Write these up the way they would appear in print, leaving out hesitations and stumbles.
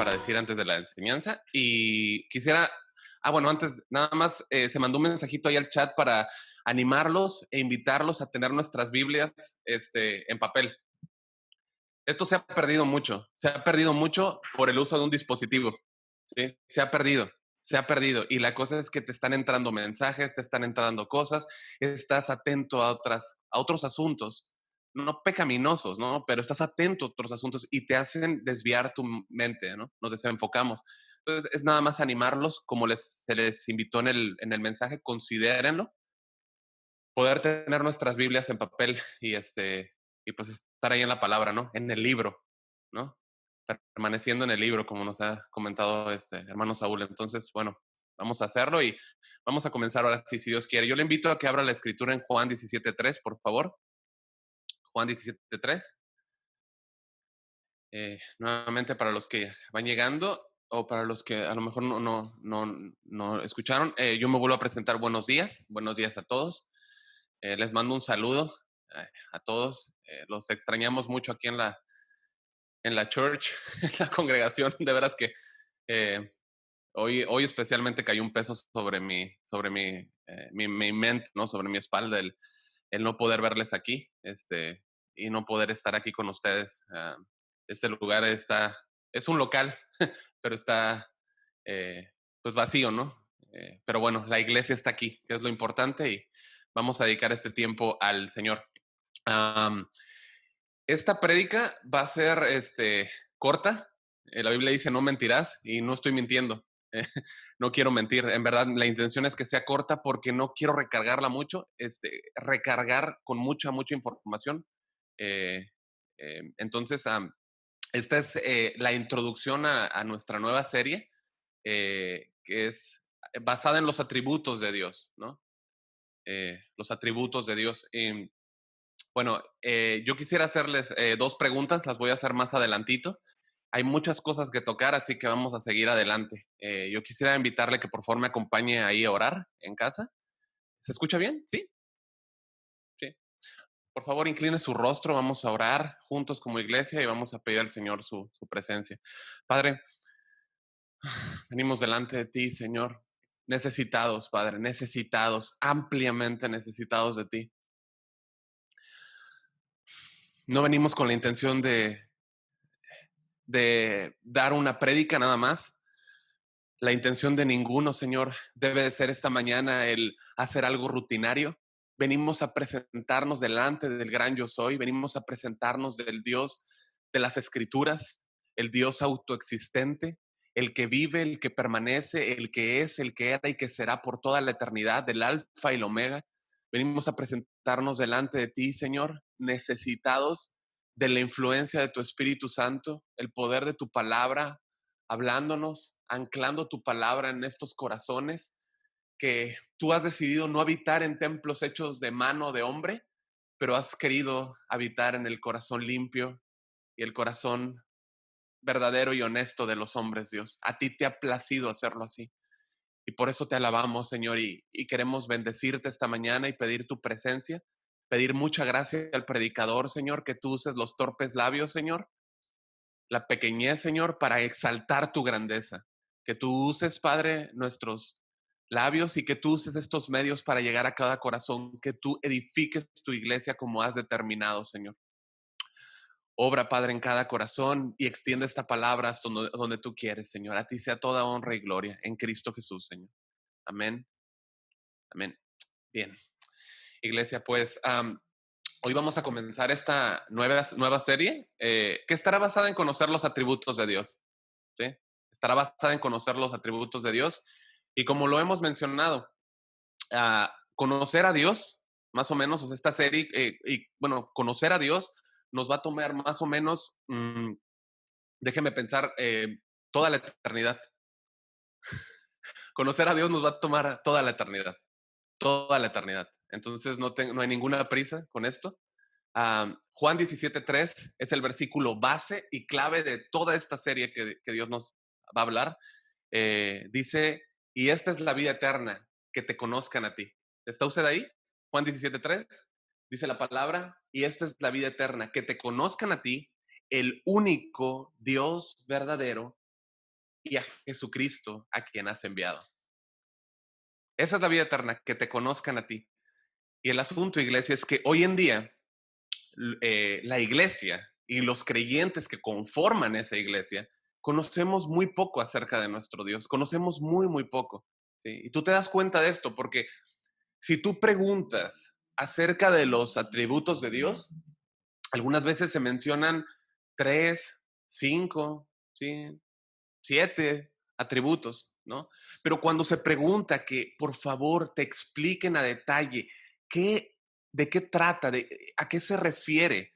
para decir antes de la enseñanza y quisiera, bueno, antes nada más se mandó un mensajito ahí al chat para animarlos e invitarlos a tener nuestras Biblias en papel. Esto se ha perdido mucho por el uso de un dispositivo, ¿sí? Se ha perdido. Y la cosa es que te están entrando mensajes, te están entrando cosas, estás atento a otros asuntos, no pecaminosos, ¿no? Pero estás atento a otros asuntos y te hacen desviar tu mente, ¿no? Nos desenfocamos. Entonces, es nada más animarlos, como se les invitó en el mensaje, considérenlo, poder tener nuestras Biblias en papel y pues estar ahí en la palabra, ¿no? En el libro, ¿no? Permaneciendo en el libro, como nos ha comentado hermano Saúl. Entonces, bueno, vamos a hacerlo y vamos a comenzar ahora sí, si Dios quiere. Yo le invito a que abra la escritura en Juan 17:3, por favor. Juan 17:3. Nuevamente para los que van llegando o para los que a lo mejor no escucharon, yo me vuelvo a presentar. Buenos días a todos. Les mando un saludo a todos. Los extrañamos mucho aquí en la church, en la congregación. De veras que eh, hoy especialmente cayó un peso mi mente, ¿no? Sobre mi espalda, el no poder verles aquí, y no poder estar aquí con ustedes. Este lugar es un local, pero está pues vacío, ¿no? Pero bueno, la iglesia está aquí, que es lo importante, y vamos a dedicar este tiempo al Señor. Um, esta prédica va a ser corta. La Biblia dice no mentirás y no estoy mintiendo. No quiero mentir. En verdad, la intención es que sea corta porque no quiero recargarla mucho, recargar con mucha información. Eh, entonces, esta es la introducción a nuestra nueva serie, que es basada en los atributos de Dios, ¿no? Los atributos de Dios. Bueno, yo quisiera hacerles dos preguntas, las voy a hacer más adelantito. Hay muchas cosas que tocar, así que vamos a seguir adelante. Yo quisiera invitarle que por favor me acompañe ahí a orar en casa. ¿Se escucha bien? ¿Sí? Sí. Por favor, incline su rostro, vamos a orar juntos como iglesia y vamos a pedir al Señor su presencia. Padre, venimos delante de ti, Señor, necesitados, Padre, necesitados, ampliamente necesitados de ti. No venimos con la intención de dar una prédica nada más. La intención de ninguno, Señor, debe de ser esta mañana el hacer algo rutinario. Venimos a presentarnos delante del gran yo soy, venimos a presentarnos del Dios de las Escrituras, el Dios autoexistente, el que vive, el que permanece, el que es, el que era y que será por toda la eternidad, del alfa y el omega. Venimos a presentarnos delante de ti, Señor, necesitados de la influencia de tu Espíritu Santo, el poder de tu palabra, hablándonos, anclando tu palabra en estos corazones, que tú has decidido no habitar en templos hechos de mano de hombre, pero has querido habitar en el corazón limpio y el corazón verdadero y honesto de los hombres, Dios. A ti te ha placido hacerlo así. Y por eso te alabamos, Señor, y queremos bendecirte esta mañana y pedir tu presencia, pedir mucha gracia al predicador, Señor, que tú uses los torpes labios, Señor, la pequeñez, Señor, para exaltar tu grandeza. Que tú uses, Padre, nuestros labios y que tú uses estos medios para llegar a cada corazón, que tú edifiques tu iglesia como has determinado, Señor. Obra, Padre, en cada corazón y extiende esta palabra hasta donde tú quieres, Señor. A ti sea toda honra y gloria en Cristo Jesús, Señor. Amén. Amén. Bien. Iglesia, pues hoy vamos a comenzar esta nueva serie que estará basada en conocer los atributos de Dios. ¿Sí? Estará basada en conocer los atributos de Dios. Y como lo hemos mencionado, conocer a Dios, más o menos, o sea, esta serie, y bueno, conocer a Dios nos va a tomar más o menos, déjeme pensar, toda la eternidad. Conocer a Dios nos va a tomar toda la eternidad, toda la eternidad. Entonces no hay ninguna prisa con esto. Juan 17:3 es el versículo base y clave de toda esta serie que Dios nos va a hablar. Dice, y esta es la vida eterna, que te conozcan a ti. ¿Está usted ahí? Juan 17:3 dice la palabra, y esta es la vida eterna, que te conozcan a ti, el único Dios verdadero, y a Jesucristo a quien has enviado. Esa es la vida eterna, que te conozcan a ti. Y el asunto, iglesia, es que hoy en día la iglesia y los creyentes que conforman esa iglesia, conocemos muy poco acerca de nuestro Dios, conocemos muy, muy poco. ¿Sí? Y tú te das cuenta de esto porque si tú preguntas acerca de los atributos de Dios, algunas veces se mencionan 3, 5, ¿sí? 7 atributos, ¿no? Pero cuando se pregunta que por favor te expliquen a detalle qué, de qué trata, a qué se refiere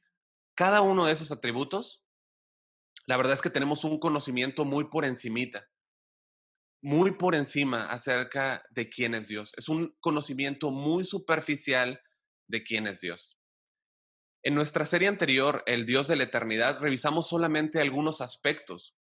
cada uno de esos atributos, la verdad es que tenemos un conocimiento muy por encimita, muy por encima acerca de quién es Dios. Es un conocimiento muy superficial de quién es Dios. En nuestra serie anterior, El Dios de la Eternidad, revisamos solamente algunos aspectos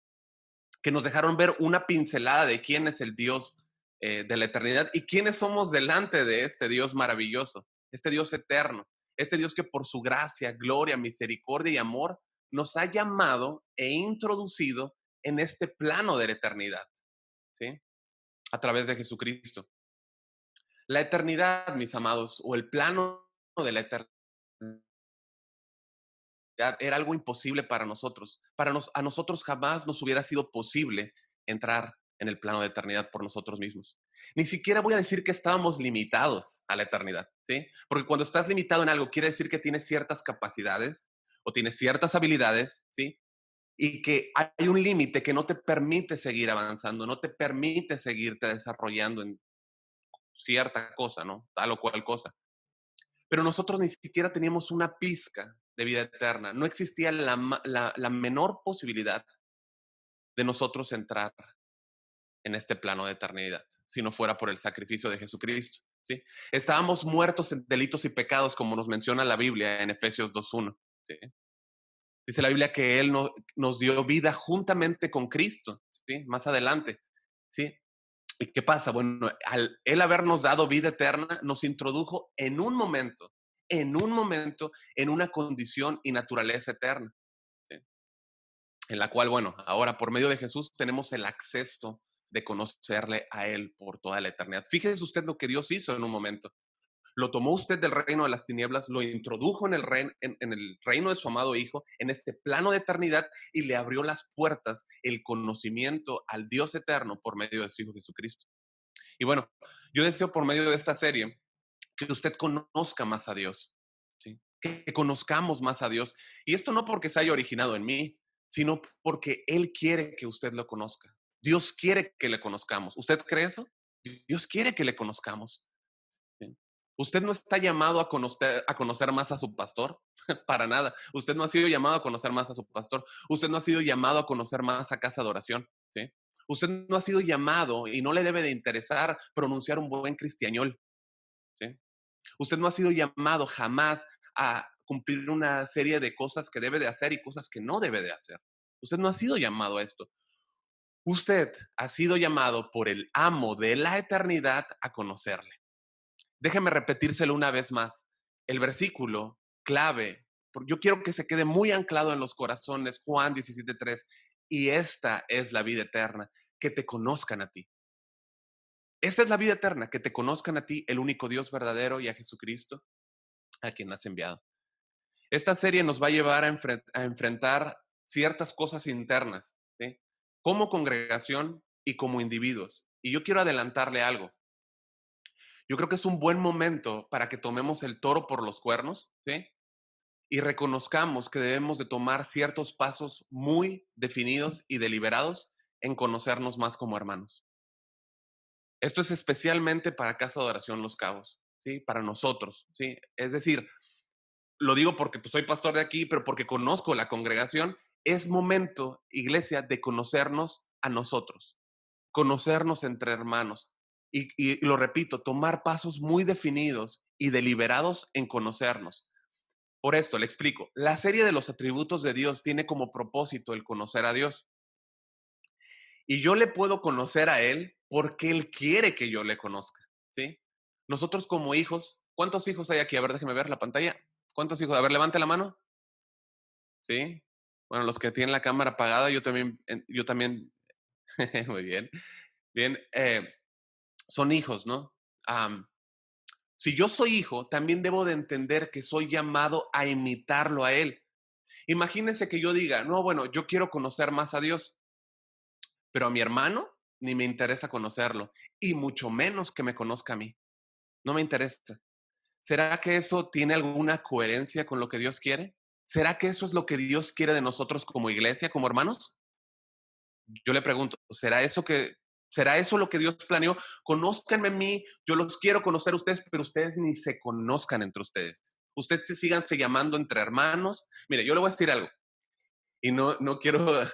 que nos dejaron ver una pincelada de quién es el Dios de la eternidad y quiénes somos delante de este Dios maravilloso, este Dios eterno, este Dios que por su gracia, gloria, misericordia y amor nos ha llamado e introducido en este plano de la eternidad, ¿sí? A través de Jesucristo. La eternidad, mis amados, o el plano de la eternidad era algo imposible para nosotros. A nosotros jamás nos hubiera sido posible entrar en el plano de eternidad por nosotros mismos. Ni siquiera voy a decir que estábamos limitados a la eternidad, ¿sí? Porque cuando estás limitado en algo, quiere decir que tienes ciertas capacidades o tienes ciertas habilidades, ¿sí? Y que hay un límite que no te permite seguir avanzando, no te permite seguirte desarrollando en cierta cosa, ¿no? Tal o cual cosa. Pero nosotros ni siquiera teníamos una pizca de vida eterna. No existía la menor posibilidad de nosotros entrar en este plano de eternidad, si no fuera por el sacrificio de Jesucristo. ¿Sí? Estábamos muertos en delitos y pecados, como nos menciona la Biblia en Efesios 2.1. ¿Sí? Dice la Biblia que Él nos dio vida juntamente con Cristo, ¿sí? Más adelante. ¿Sí? ¿Y qué pasa? Bueno, al Él habernos dado vida eterna, nos introdujo en una condición y naturaleza eterna, ¿sí? En la cual, bueno, ahora por medio de Jesús tenemos el acceso de conocerle a Él por toda la eternidad. Fíjese usted lo que Dios hizo en un momento. Lo tomó usted del reino de las tinieblas, lo introdujo en el reino de su amado Hijo, en este plano de eternidad, y le abrió las puertas, el conocimiento al Dios eterno por medio de su Hijo Jesucristo. Y bueno, yo deseo por medio de esta serie que usted conozca más a Dios, ¿sí? Que conozcamos más a Dios. Y esto no porque se haya originado en mí, sino porque Él quiere que usted lo conozca. Dios quiere que le conozcamos. ¿Usted cree eso? Dios quiere que le conozcamos. ¿Sí? Usted no está llamado a conocer más a su pastor, para nada. Usted no ha sido llamado a conocer más a su pastor. Usted no ha sido llamado a conocer más a casa de oración, ¿sí? Usted no ha sido llamado y no le debe de interesar pronunciar un buen cristiañol, ¿sí? Usted no ha sido llamado jamás a cumplir una serie de cosas que debe de hacer y cosas que no debe de hacer. Usted no ha sido llamado a esto. Usted ha sido llamado por el amo de la eternidad a conocerle. Déjeme repetírselo una vez más. El versículo clave, yo quiero que se quede muy anclado en los corazones, Juan 17:3, y esta es la vida eterna, que te conozcan a ti. Esta es la vida eterna, que te conozcan a ti, el único Dios verdadero, y a Jesucristo, a quien has enviado. Esta serie nos va a llevar a enfrentar ciertas cosas internas, ¿sí? Como congregación y como individuos. Y yo quiero adelantarle algo. Yo creo que es un buen momento para que tomemos el toro por los cuernos, ¿sí? Y reconozcamos que debemos de tomar ciertos pasos muy definidos y deliberados en conocernos más como hermanos. Esto es especialmente para Casa de Oración Los Cabos, ¿sí? Para nosotros, ¿sí? Es decir, lo digo porque pues, soy pastor de aquí, pero porque conozco la congregación, es momento, iglesia, de conocernos a nosotros, conocernos entre hermanos. Y lo repito, tomar pasos muy definidos y deliberados en conocernos. Por esto, le explico. La serie de los atributos de Dios tiene como propósito el conocer a Dios. Y yo le puedo conocer a Él porque Él quiere que yo le conozca, ¿sí? Nosotros como hijos, ¿cuántos hijos hay aquí? A ver, déjeme ver la pantalla. ¿Cuántos hijos? A ver, levante la mano. ¿Sí? Bueno, los que tienen la cámara apagada, yo también Muy bien. Bien, son hijos, ¿no? Am, si yo soy hijo, también debo de entender que soy llamado a imitarlo a él. Imagínense que yo diga, no, bueno, yo quiero conocer más a Dios, pero a mi hermano ni me interesa conocerlo, y mucho menos que me conozca a mí. No me interesa. ¿Será que eso tiene alguna coherencia con lo que Dios quiere? ¿Será que eso es lo que Dios quiere de nosotros como iglesia, como hermanos? Yo le pregunto, ¿será eso lo que Dios planeó? Conózcanme a mí, yo los quiero conocer a ustedes, pero ustedes ni se conozcan entre ustedes. Ustedes se síganse llamando entre hermanos. Mire, yo le voy a decir algo y no quiero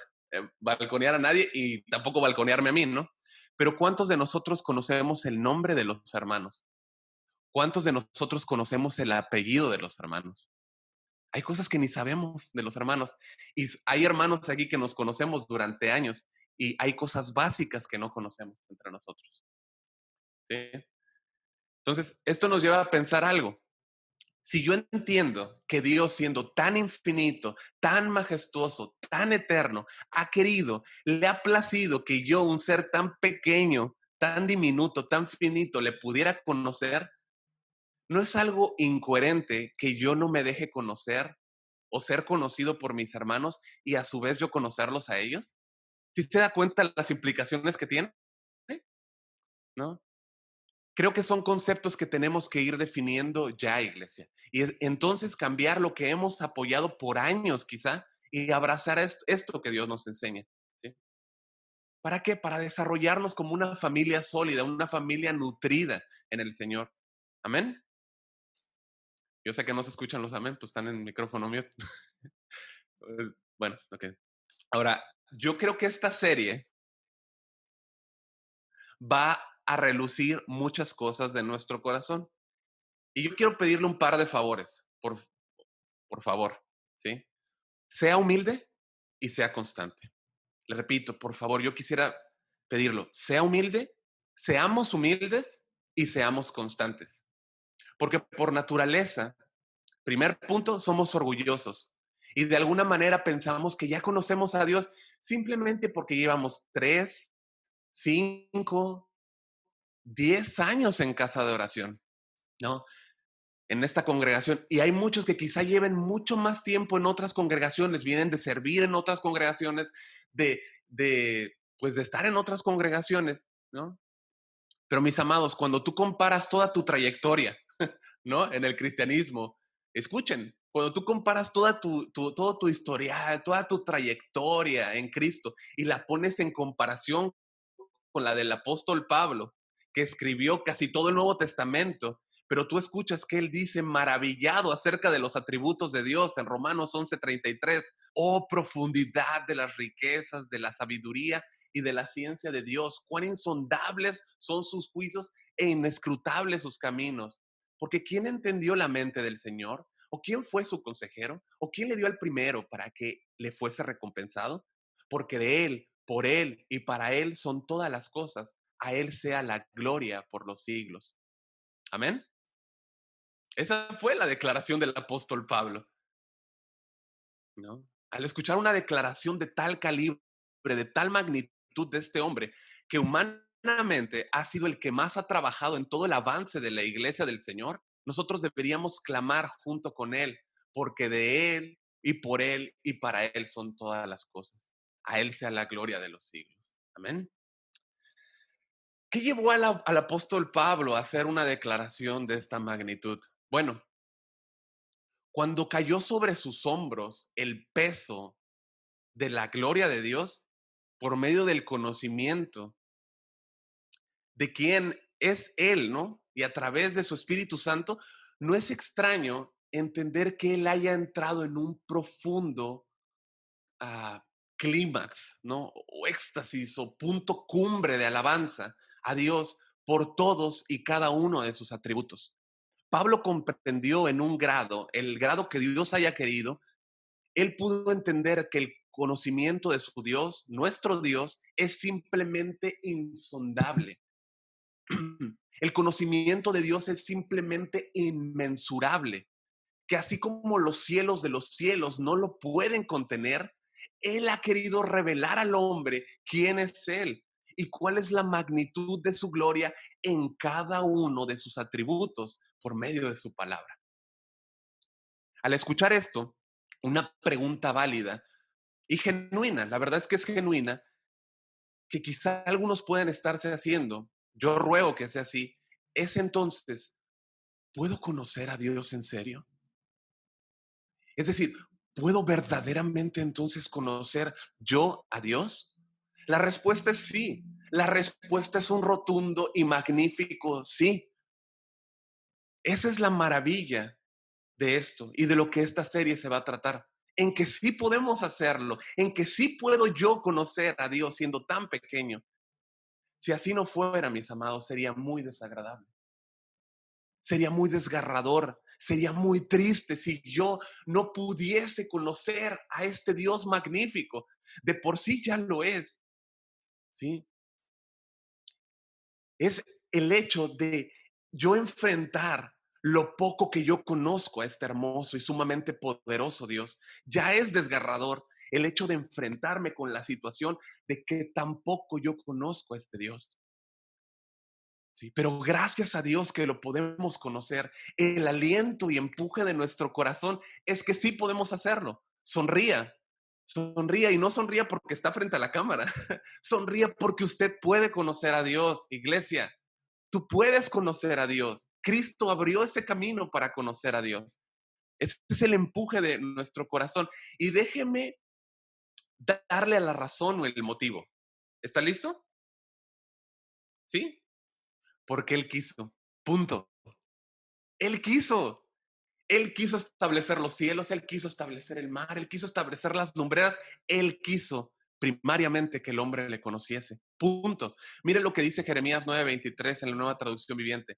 balconear a nadie y tampoco balconearme a mí, ¿no? Pero ¿cuántos de nosotros conocemos el nombre de los hermanos? ¿Cuántos de nosotros conocemos el apellido de los hermanos? Hay cosas que ni sabemos de los hermanos. Y hay hermanos aquí que nos conocemos durante años y hay cosas básicas que no conocemos entre nosotros. ¿Sí? Entonces, esto nos lleva a pensar algo. Si yo entiendo que Dios, siendo tan infinito, tan majestuoso, tan eterno, ha querido, le ha placido que yo, un ser tan pequeño, tan diminuto, tan finito, le pudiera conocer, ¿no es algo incoherente que yo no me deje conocer o ser conocido por mis hermanos y a su vez yo conocerlos a ellos? ¿Sí se da cuenta las implicaciones que tiene? ¿No? Creo que son conceptos que tenemos que ir definiendo ya, iglesia. Y entonces cambiar lo que hemos apoyado por años quizá y abrazar esto que Dios nos enseña. ¿Sí? ¿Para qué? Para desarrollarnos como una familia sólida, una familia nutrida en el Señor. Amén. Yo sé que no se escuchan los amén, pues están en micrófono mío. Bueno, ok. Ahora, yo creo que esta serie va a relucir muchas cosas de nuestro corazón. Y yo quiero pedirle un par de favores, por favor, ¿sí? Sea humilde y sea constante. Le repito, por favor, yo quisiera pedirlo, sea humilde, seamos humildes y seamos constantes. Porque por naturaleza, primer punto, somos orgullosos. Y de alguna manera pensamos que ya conocemos a Dios simplemente porque llevamos 3, 5, 10 años en casa de oración, ¿no? En esta congregación. Y hay muchos que quizá lleven mucho más tiempo en otras congregaciones, vienen de servir en otras congregaciones, pues de estar en otras congregaciones, ¿no? Pero mis amados, cuando tú comparas toda tu trayectoria, ¿no? En el cristianismo, escuchen, cuando tú comparas todo tu historial, toda tu trayectoria en Cristo y la pones en comparación con la del apóstol Pablo, que escribió casi todo el Nuevo Testamento, pero tú escuchas que él dice maravillado acerca de los atributos de Dios en Romanos 11:33, oh profundidad de las riquezas, de la sabiduría y de la ciencia de Dios, cuán insondables son sus juicios e inescrutables sus caminos. Porque ¿quién entendió la mente del Señor? ¿O quién fue su consejero? ¿O quién le dio el primero para que le fuese recompensado? Porque de Él, por Él y para Él son todas las cosas. A Él sea la gloria por los siglos. Amén. Esa fue la declaración del apóstol Pablo, ¿no? Al escuchar una declaración de tal calibre, de tal magnitud de este hombre, que humanamente ha sido el que más ha trabajado en todo el avance de la iglesia del Señor, nosotros deberíamos clamar junto con Él, porque de Él y por Él y para Él son todas las cosas. A Él sea la gloria de los siglos. Amén. ¿Qué llevó al apóstol Pablo a hacer una declaración de esta magnitud? Bueno, cuando cayó sobre sus hombros el peso de la gloria de Dios por medio del conocimiento de quién es Él, ¿no? Y a través de su Espíritu Santo, no es extraño entender que Él haya entrado en un profundo clímax, ¿no? O éxtasis o punto cumbre de alabanza a Dios por todos y cada uno de sus atributos. Pablo comprendió en un grado, el grado que Dios haya querido, él pudo entender que el conocimiento de su Dios, nuestro Dios, es simplemente insondable. El conocimiento de Dios es simplemente inmensurable, que así como los cielos de los cielos no lo pueden contener, Él ha querido revelar al hombre quién es Él y cuál es la magnitud de su gloria en cada uno de sus atributos por medio de su palabra. Al escuchar esto, una pregunta válida y genuina, la verdad es que es genuina, que quizá algunos pueden estarse haciendo, yo ruego que sea así, es entonces, ¿puedo conocer a Dios en serio? Es decir, ¿puedo verdaderamente entonces conocer yo a Dios? La respuesta es sí. La respuesta es un rotundo y magnífico sí. Esa es la maravilla de esto y de lo que esta serie se va a tratar. En que sí podemos hacerlo, en que sí puedo yo conocer a Dios siendo tan pequeño. Si así no fuera, mis amados, sería muy desagradable. Sería muy desgarrador, sería muy triste si yo no pudiese conocer a este Dios magnífico. De por sí ya lo es, ¿sí? Es el hecho de yo enfrentar lo poco que yo conozco a este hermoso y sumamente poderoso Dios. Ya es desgarrador el hecho de enfrentarme con la situación de que tampoco yo conozco a este Dios. Sí, pero gracias a Dios que lo podemos conocer, el aliento y empuje de nuestro corazón es que sí podemos hacerlo. Sonría, sonría y no sonría porque está frente a la cámara. Sonría porque usted puede conocer a Dios, iglesia. Tú puedes conocer a Dios. Cristo abrió ese camino para conocer a Dios. Ese es el empuje de nuestro corazón. Y déjeme darle a la razón o el motivo. ¿Está listo? ¿Sí? Porque Él quiso. Punto. Él quiso. Él quiso establecer los cielos, Él quiso establecer el mar, Él quiso establecer las lumbreras, Él quiso primariamente que el hombre le conociese. Punto. Mire lo que dice Jeremías 9:23 en la Nueva Traducción Viviente.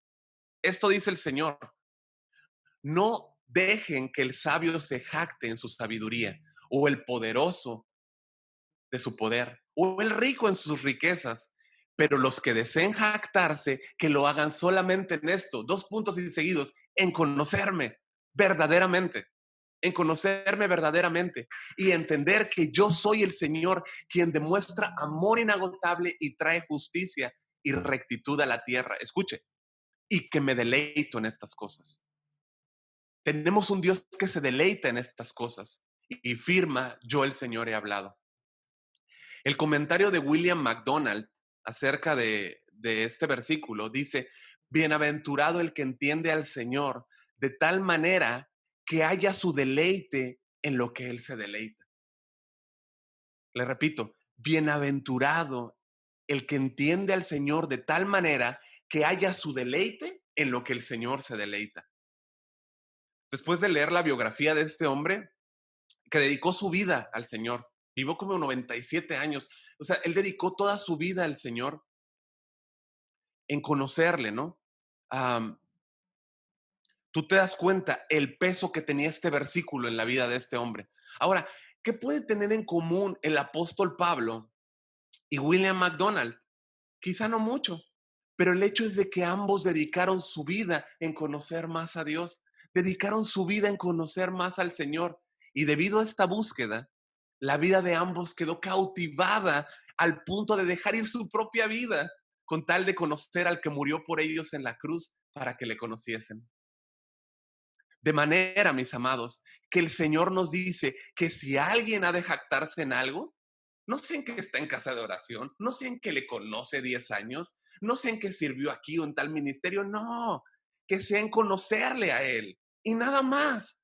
Esto dice el Señor: no dejen que el sabio se jacte en su sabiduría, o el poderoso de su poder, o el rico en sus riquezas, pero los que deseen jactarse, que lo hagan solamente en esto, dos puntos y seguidos, en conocerme verdaderamente, en conocerme verdaderamente y entender que yo soy el Señor quien demuestra amor inagotable y trae justicia y rectitud a la tierra. Escuche, y que me deleito en estas cosas. Tenemos un Dios que se deleita en estas cosas y firma: yo el Señor he hablado. El comentario de William MacDonald acerca de este versículo dice: bienaventurado el que entiende al Señor de tal manera que haya su deleite en lo que Él se deleita. Le repito, bienaventurado el que entiende al Señor de tal manera que haya su deleite en lo que el Señor se deleita. Después de leer la biografía de este hombre, que dedicó su vida al Señor, vivió como 97 años, o sea, él dedicó toda su vida al Señor en conocerle, ¿no? Um, Tú te das cuenta el peso que tenía este versículo en la vida de este hombre. Ahora, ¿qué puede tener en común el apóstol Pablo y William MacDonald? Quizá no mucho, pero el hecho es de que ambos dedicaron su vida en conocer más a Dios, dedicaron su vida en conocer más al Señor. Y debido a esta búsqueda, la vida de ambos quedó cautivada al punto de dejar ir su propia vida con tal de conocer al que murió por ellos en la cruz para que le conociesen. De manera, mis amados, que el Señor nos dice que si alguien ha de jactarse en algo, no sé en qué está en casa de oración, no sé en qué le conoce 10 años, no sé en qué sirvió aquí o en tal ministerio, no, que sea en conocerle a Él y nada más.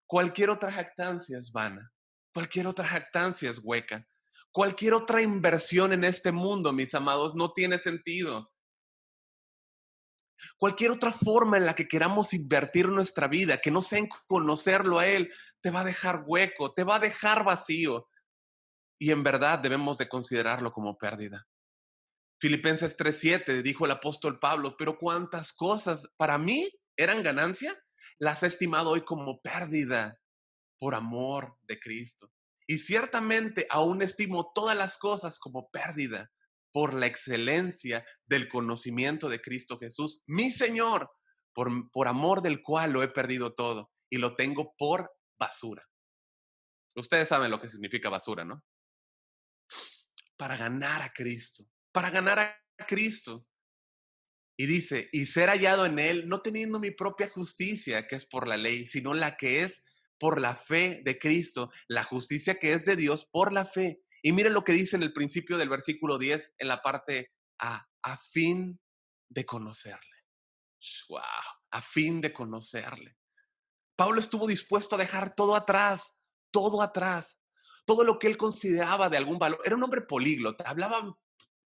Cualquier otra jactancia es vana, cualquier otra jactancia es hueca, cualquier otra inversión en este mundo, mis amados, no tiene sentido. Cualquier otra forma en la que queramos invertir nuestra vida, que no sea en conocerlo a Él, te va a dejar hueco, te va a dejar vacío. Y en verdad debemos de considerarlo como pérdida. Filipenses 3:7 dijo el apóstol Pablo: pero cuántas cosas para mí eran ganancia, las he estimado hoy como pérdida por amor de Cristo. Y ciertamente aún estimo todas las cosas como pérdida por la excelencia del conocimiento de Cristo Jesús, mi Señor, por amor del cual lo he perdido todo y lo tengo por basura. Ustedes saben lo que significa basura, ¿no? Para ganar a Cristo, para ganar a Cristo. Y dice, y ser hallado en él, no teniendo mi propia justicia, que es por la ley, sino la que es por la fe de Cristo, la justicia que es de Dios por la fe. Y miren lo que dice en el principio del versículo 10, en la parte a fin de conocerle. Wow, a fin de conocerle. Pablo estuvo dispuesto a dejar todo atrás, todo lo que él consideraba de algún valor. Era un hombre políglota, hablaba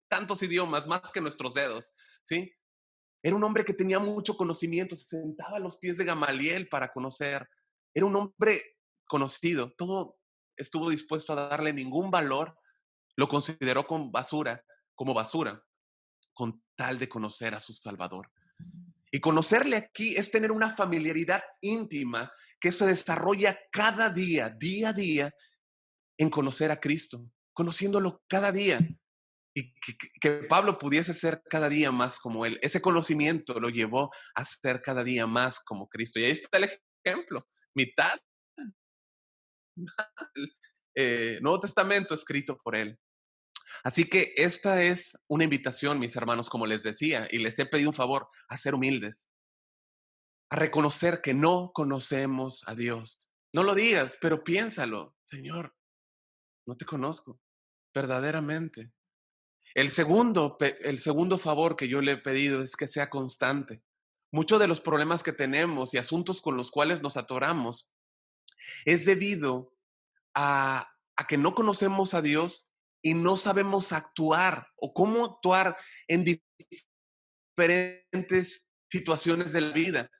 tantos idiomas, más que nuestros dedos, ¿sí? Era un hombre que tenía mucho conocimiento, se sentaba a los pies de Gamaliel para conocer. Era un hombre conocido, todo estuvo dispuesto a darle ningún valor, lo consideró como basura, con tal de conocer a su Salvador. Y conocerle aquí es tener una familiaridad íntima que se desarrolla cada día, día a día, en conocer a Cristo, conociéndolo cada día. Y que Pablo pudiese ser cada día más como él. Ese conocimiento lo llevó a ser cada día más como Cristo. Y ahí está el ejemplo. Mitad del Nuevo Testamento escrito por él. Así que esta es una invitación, mis hermanos, como les decía, y les he pedido un favor, a ser humildes, a reconocer que no conocemos a Dios. No lo digas, pero piénsalo, Señor, no te conozco verdaderamente. El segundo favor que yo le he pedido es que sea constante. Muchos de los problemas que tenemos y asuntos con los cuales nos atoramos es debido a que no conocemos a Dios y no sabemos actuar o cómo actuar en diferentes situaciones de la vida,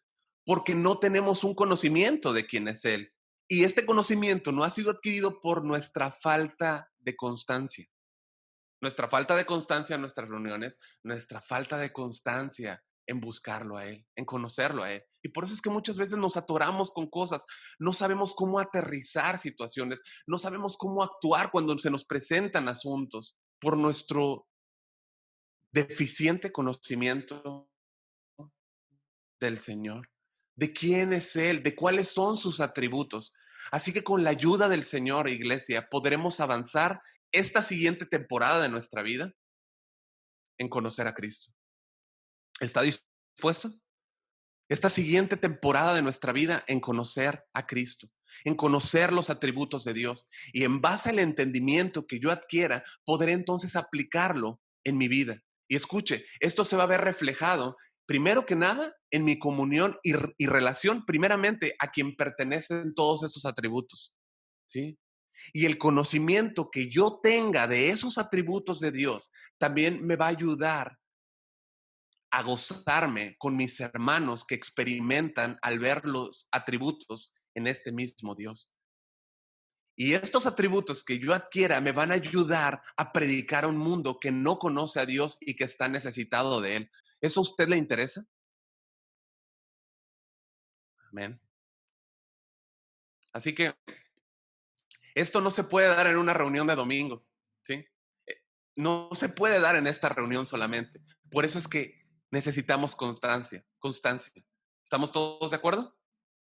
porque no tenemos un conocimiento de quién es Él. Y este conocimiento no ha sido adquirido por nuestra falta de constancia. Nuestra falta de constancia en nuestras reuniones, nuestra falta de constancia en buscarlo a Él, en conocerlo a Él. Y por eso es que muchas veces nos atoramos con cosas, no sabemos cómo aterrizar situaciones, no sabemos cómo actuar cuando se nos presentan asuntos por nuestro deficiente conocimiento del Señor, de quién es Él, de cuáles son sus atributos. Así que con la ayuda del Señor, iglesia, podremos avanzar esta siguiente temporada de nuestra vida en conocer a Cristo. ¿Está dispuesto? Esta siguiente temporada de nuestra vida en conocer a Cristo, en conocer los atributos de Dios y en base al entendimiento que yo adquiera, podré entonces aplicarlo en mi vida. Y escuche, esto se va a ver reflejado, primero que nada, en mi comunión y relación, primeramente, a quien pertenecen todos estos atributos. ¿Sí? Y el conocimiento que yo tenga de esos atributos de Dios también me va a ayudar a gozarme con mis hermanos que experimentan al ver los atributos en este mismo Dios. Y estos atributos que yo adquiera me van a ayudar a predicar a un mundo que no conoce a Dios y que está necesitado de Él. ¿Eso a usted le interesa? Amén. Así que esto no se puede dar en una reunión de domingo, ¿sí? No se puede dar en esta reunión solamente. Por eso es que necesitamos constancia, constancia. ¿Estamos todos de acuerdo?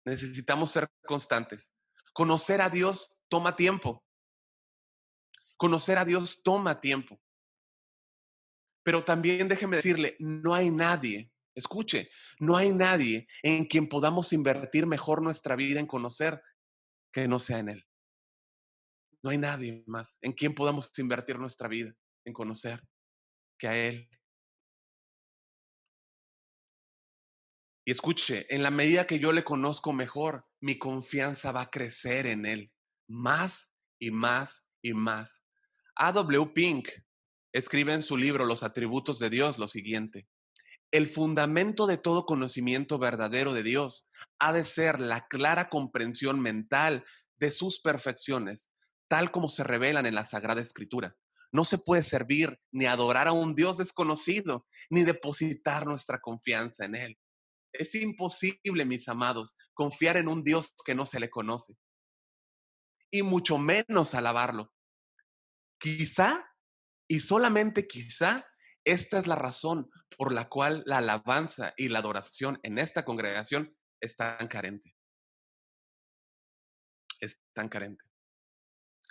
Necesitamos ser constantes. Conocer a Dios toma tiempo. Conocer a Dios toma tiempo. Pero también déjeme decirle, no hay nadie, escuche, no hay nadie en quien podamos invertir mejor nuestra vida en conocer que no sea en Él. No hay nadie más en quien podamos invertir nuestra vida en conocer que a Él. Y escuche, en la medida que yo le conozco mejor, mi confianza va a crecer en Él más y más y más. A.W. Pink escribe en su libro Los atributos de Dios lo siguiente: el fundamento de todo conocimiento verdadero de Dios ha de ser la clara comprensión mental de sus perfecciones, tal como se revelan en la Sagrada Escritura. No se puede servir ni adorar a un Dios desconocido, ni depositar nuestra confianza en Él. Es imposible, mis amados, confiar en un Dios que no se le conoce, y mucho menos alabarlo. Quizá, y solamente quizá, esta es la razón por la cual la alabanza y la adoración en esta congregación es tan carente. Es tan carente.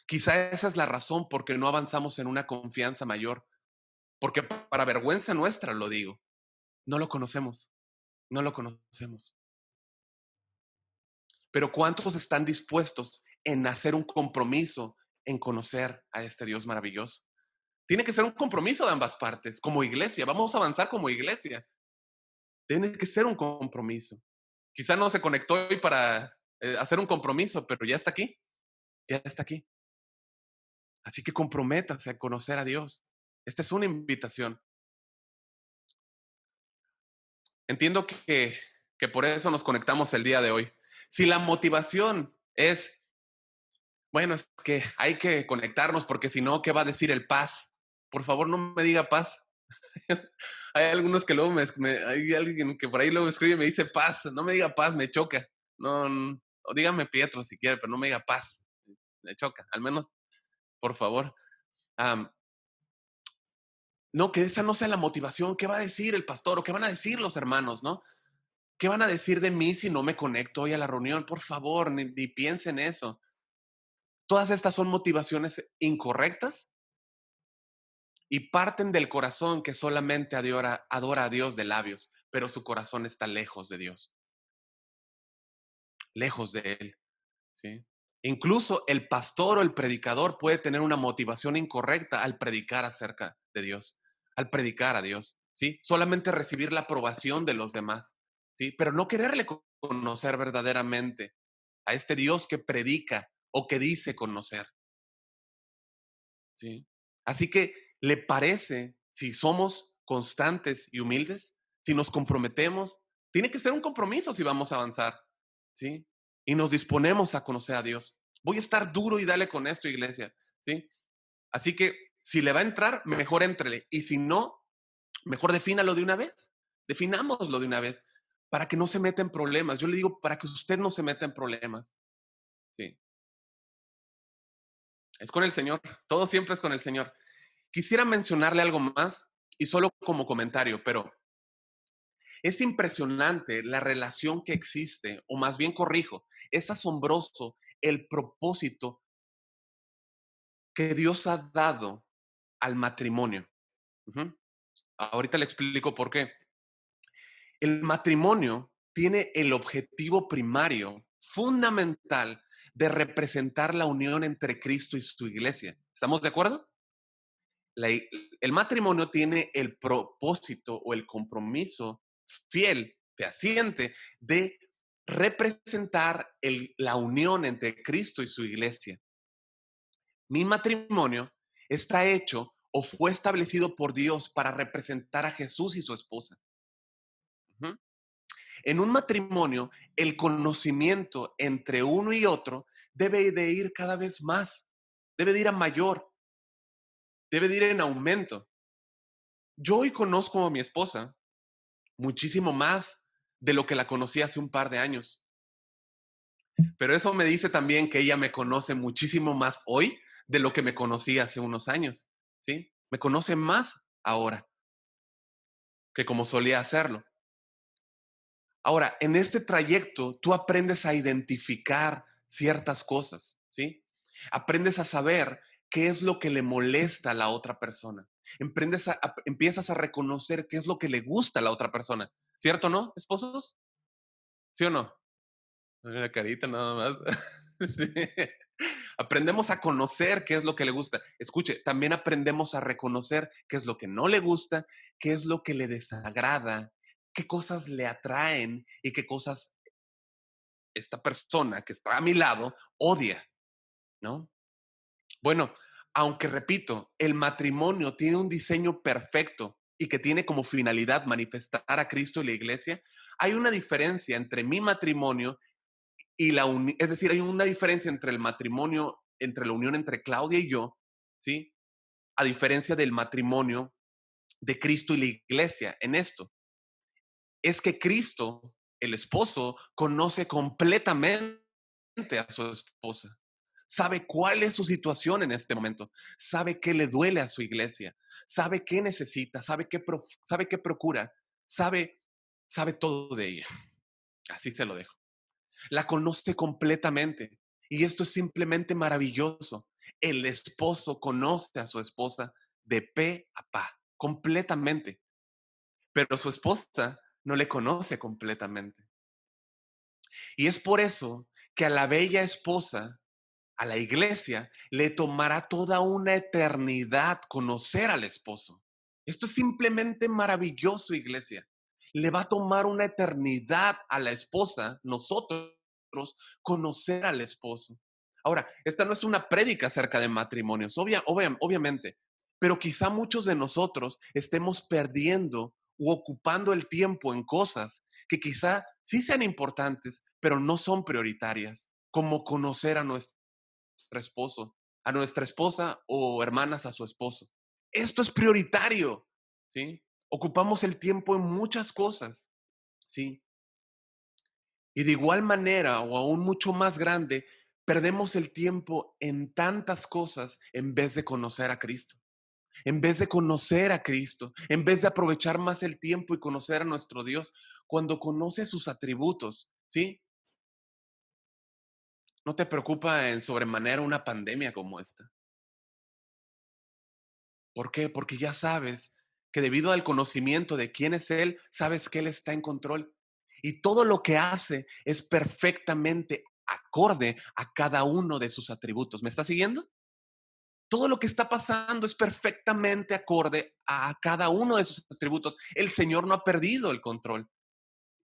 Quizá esa es la razón por qué no avanzamos en una confianza mayor, porque para vergüenza nuestra lo digo, no lo conocemos, no lo conocemos. Pero ¿cuántos están dispuestos en hacer un compromiso en conocer a este Dios maravilloso? Tiene que ser un compromiso de ambas partes, como iglesia. Vamos a avanzar como iglesia. Tiene que ser un compromiso. Quizá no se conectó hoy para hacer un compromiso, pero ya está aquí. Ya está aquí. Así que comprométase a conocer a Dios. Esta es una invitación. Entiendo que por eso nos conectamos el día de hoy. Si la motivación es, bueno, es que hay que conectarnos porque si no, ¿qué va a decir el paz? Por favor, no me diga paz. Hay algunos que luego hay alguien que por ahí luego escribe y me dice paz. No me diga paz, me choca. No, o dígame Pietro si quiere, pero no me diga paz. Me choca, al menos, por favor. Am, no, que esa no sea la motivación. ¿Qué va a decir el pastor o qué van a decir los hermanos, no? ¿Qué van a decir de mí si no me conecto hoy a la reunión? Por favor, ni piensen eso. Todas estas son motivaciones incorrectas y parten del corazón que solamente adora a Dios de labios, pero su corazón está lejos de Él. ¿Sí? Incluso el pastor o el predicador puede tener una motivación incorrecta al predicar acerca de Dios, al predicar a Dios, ¿sí? Solamente recibir la aprobación de los demás, ¿sí? Pero no quererle conocer verdaderamente a este Dios que predica o que dice conocer, ¿sí? Así que, ¿le parece si somos constantes y humildes? Si nos comprometemos, tiene que ser un compromiso si vamos a avanzar, ¿sí? Y nos disponemos a conocer a Dios. Voy a estar duro y dale con esto, iglesia, ¿sí? Así que si le va a entrar, mejor éntrele. Y si no, mejor defínalo de una vez. Definámoslo de una vez para que no se meta en problemas. Yo le digo, para que usted no se meta en problemas, ¿sí? Es con el Señor. Todo siempre es con el Señor. Quisiera mencionarle algo más y solo como comentario, pero es impresionante la relación que existe, o más bien corrijo, es asombroso el propósito que Dios ha dado al matrimonio. Ujú. Ahorita le explico por qué. El matrimonio tiene el objetivo primario, fundamental, de representar la unión entre Cristo y su iglesia. ¿Estamos de acuerdo? la el matrimonio tiene el propósito o el compromiso fiel, fehaciente, de representar la unión entre Cristo y su iglesia. Mi matrimonio está hecho o fue establecido por Dios para representar a Jesús y su esposa. Ujú. En un matrimonio, el conocimiento entre uno y otro debe de ir cada vez más, debe de ir a mayor, debe de ir en aumento. Yo hoy conozco a mi esposa muchísimo más de lo que la conocí hace un par de años. Pero eso me dice también que ella me conoce muchísimo más hoy de lo que me conocí hace unos años, ¿sí? Me conoce más ahora que como solía hacerlo. Ahora, en este trayecto tú aprendes a identificar ciertas cosas, ¿sí? Aprendes a saber qué es lo que le molesta a la otra persona. Empiezas a reconocer qué es lo que le gusta a la otra persona, ¿cierto o no, esposos? ¿Sí o no? Una carita nada más. Sí. Aprendemos a conocer qué es lo que le gusta. Escuche, también aprendemos a reconocer qué es lo que no le gusta, qué es lo que le desagrada, qué cosas le atraen y qué cosas esta persona que está a mi lado odia, ¿no? Bueno, aunque repito, el matrimonio tiene un diseño perfecto y que tiene como finalidad manifestar a Cristo y la iglesia, hay una diferencia entre mi matrimonio y es decir, hay una diferencia entre el matrimonio, entre la unión entre Claudia y yo, ¿sí? A diferencia del matrimonio de Cristo y la iglesia en esto. Es que Cristo, el esposo, conoce completamente a su esposa. Sabe cuál es su situación en este momento. Sabe qué le duele a su iglesia. Sabe qué necesita. Sabe qué procura. Sabe todo de ella. Así se lo dejo. La conoce completamente. Y esto es simplemente maravilloso. El esposo conoce a su esposa de pe a pa, completamente, pero su esposa no le conoce completamente. Y es por eso que a la bella esposa, a la iglesia, le tomará toda una eternidad conocer al esposo. Esto es simplemente maravilloso, iglesia. Le va a tomar una eternidad a la esposa, nosotros, conocer al esposo. Ahora, esta no es una prédica acerca de matrimonios, obviamente, pero quizá muchos de nosotros estemos perdiendo u ocupando el tiempo en cosas que quizá sí sean importantes, pero no son prioritarias, como conocer a nuestro esposo, a nuestra esposa o hermanas a su esposo. Esto es prioritario, ¿sí? Ocupamos el tiempo en muchas cosas, ¿sí? Y de igual manera, o aún mucho más grande, perdemos el tiempo en tantas cosas en vez de conocer a Cristo. En vez de conocer a Cristo, en vez de aprovechar más el tiempo y conocer a nuestro Dios, cuando conoce sus atributos, ¿sí? No te preocupa en sobremanera una pandemia como esta. ¿Por qué? Porque ya sabes que debido al conocimiento de quién es Él, sabes que Él está en control. Y todo lo que hace es perfectamente acorde a cada uno de sus atributos. ¿Me está siguiendo? Todo lo que está pasando es perfectamente acorde a cada uno de sus atributos. El Señor no ha perdido el control.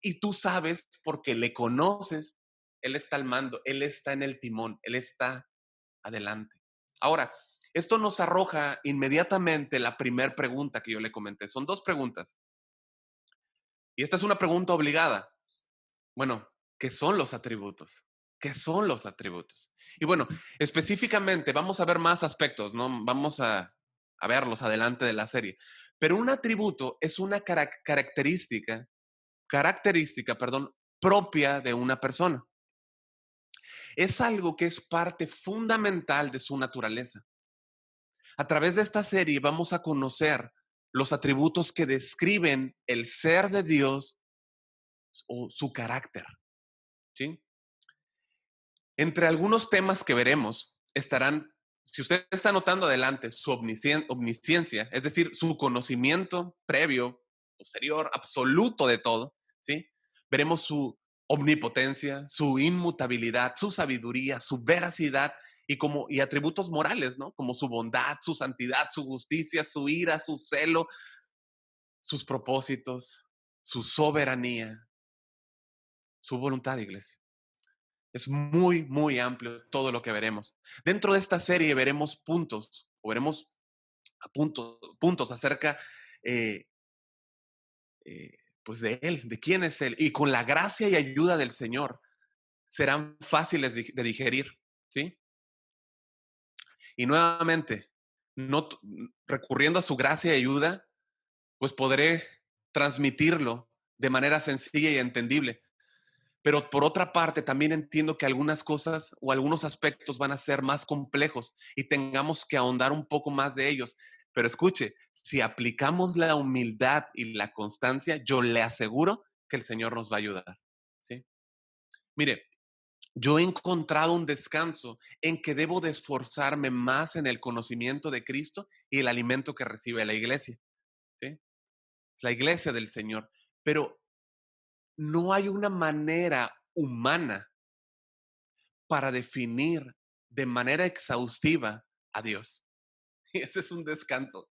Y tú sabes porque le conoces, Él está al mando, Él está en el timón, Él está adelante. Ahora, esto nos arroja inmediatamente la primera pregunta que yo le comenté. Son dos preguntas. Y esta es una pregunta obligada. Bueno, ¿qué son los atributos? ¿Qué son los atributos? Y bueno, específicamente vamos a ver más aspectos, ¿no? Vamos a verlos adelante de la serie. Pero un atributo es una característica, perdón, propia de una persona. Es algo que es parte fundamental de su naturaleza. A través de esta serie vamos a conocer los atributos que describen el ser de Dios o su carácter, ¿sí? Entre algunos temas que veremos estarán, si usted está notando adelante, su omnisciencia, es decir, su conocimiento previo, posterior, absoluto de todo, ¿sí? Veremos su omnipotencia, su inmutabilidad, su sabiduría, su veracidad y atributos morales, ¿no? Como su bondad, su santidad, su justicia, su ira, su celo, sus propósitos, su soberanía, su voluntad, iglesia. Es muy, muy amplio todo lo que veremos. Dentro de esta serie veremos puntos, o veremos puntos acerca eh, eh, pues de Él, de quién es Él. Y con la gracia y ayuda del Señor serán fáciles de digerir, ¿sí? Y nuevamente, no, recurriendo a su gracia y ayuda, pues podré transmitirlo de manera sencilla y entendible. Pero por otra parte, también entiendo que algunas cosas o algunos aspectos van a ser más complejos y tengamos que ahondar un poco más de ellos. Pero escuche, si aplicamos la humildad y la constancia, yo le aseguro que el Señor nos va a ayudar. ¿Sí? Mire, yo he encontrado un descanso en que debo de esforzarme más en el conocimiento de Cristo y el alimento que recibe la iglesia. ¿Sí? Es la iglesia del Señor. Pero no hay una manera humana para definir de manera exhaustiva a Dios. Y ese es un descanso.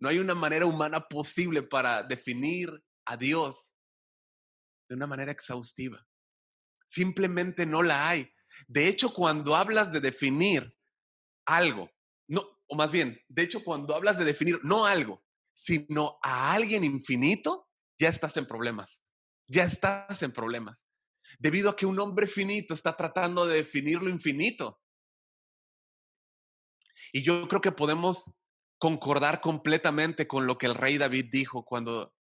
No hay una manera humana posible para definir a Dios de una manera exhaustiva. Simplemente no la hay. De hecho, cuando hablas de definir algo, no, o más bien, de hecho, cuando hablas de definir no algo, sino a alguien infinito, ya estás en problemas. Ya estás en problemas. Debido a que un hombre finito está tratando de definir lo infinito. Y yo creo que podemos concordar completamente con lo que el rey David dijo cuando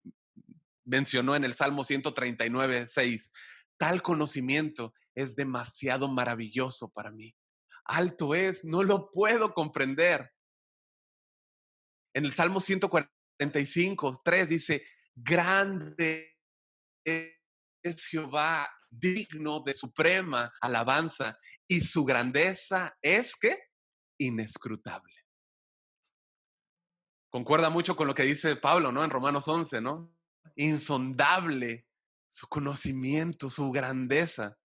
mencionó en el Salmo 139:6. Tal conocimiento es demasiado maravilloso para mí. Alto es, no lo puedo comprender. En el Salmo 145:3 dice, grande es Jehová, digno de suprema alabanza, y su grandeza es ¿qué? inescrutable. Concuerda mucho con lo que dice Pablo, ¿no? En Romanos 11, ¿no? Insondable su conocimiento, su grandeza.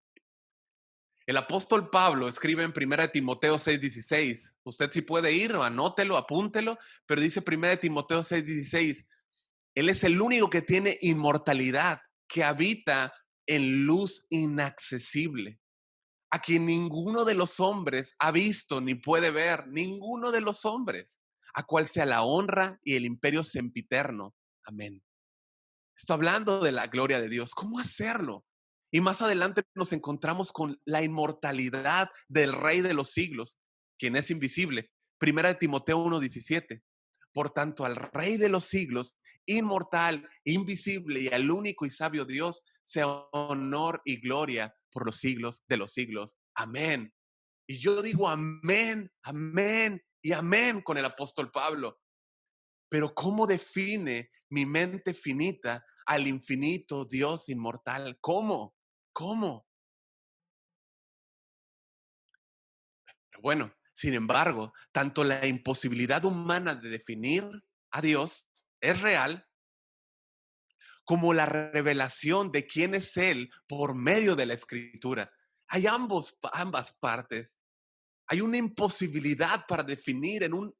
El apóstol Pablo escribe en 1 Timoteo 6:16. Usted si puede ir, anótelo, apúntelo, pero dice 1 Timoteo 6:16. Él es el único que tiene inmortalidad, que habita en luz inaccesible, a quien ninguno de los hombres ha visto ni puede ver, ninguno de los hombres, a cual sea la honra y el imperio sempiterno. Amén. Estoy hablando de la gloria de Dios. ¿Cómo hacerlo? Y más adelante nos encontramos con la inmortalidad del Rey de los siglos, quien es invisible. Primera de Timoteo 1:17. Por tanto, al Rey de los siglos, inmortal, invisible y al único y sabio Dios, sea honor y gloria por los siglos de los siglos. Amén. Y yo digo amén, amén y amén con el apóstol Pablo. Pero ¿cómo define mi mente finita al infinito Dios inmortal? ¿Cómo? ¿Cómo? Pero bueno, sin embargo, tanto la imposibilidad humana de definir a Dios es real, como la revelación de quién es Él por medio de la Escritura. Hay ambas partes. Hay una imposibilidad para definir en un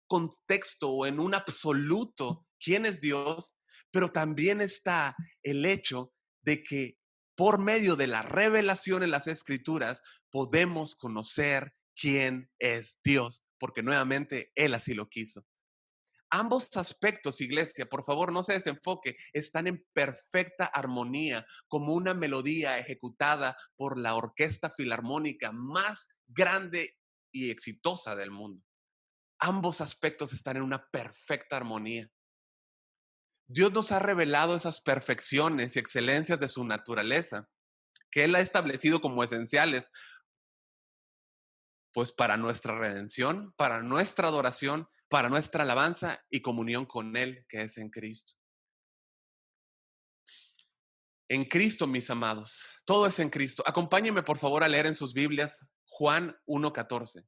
contexto o en un absoluto quién es Dios, pero también está el hecho de que por medio de la revelación en las Escrituras podemos conocer quién es Dios, porque nuevamente Él así lo quiso. Ambos aspectos, iglesia, por favor, no se desenfoque, están en perfecta armonía, como una melodía ejecutada por la orquesta filarmónica más grande y exitosa del mundo. Ambos aspectos están en una perfecta armonía. Dios nos ha revelado esas perfecciones y excelencias de su naturaleza, que Él ha establecido como esenciales, pues para nuestra redención, para nuestra adoración, para nuestra alabanza y comunión con Él, que es en Cristo. En Cristo, mis amados, todo es en Cristo. Acompáñenme, por favor, a leer en sus Biblias Juan 1:14.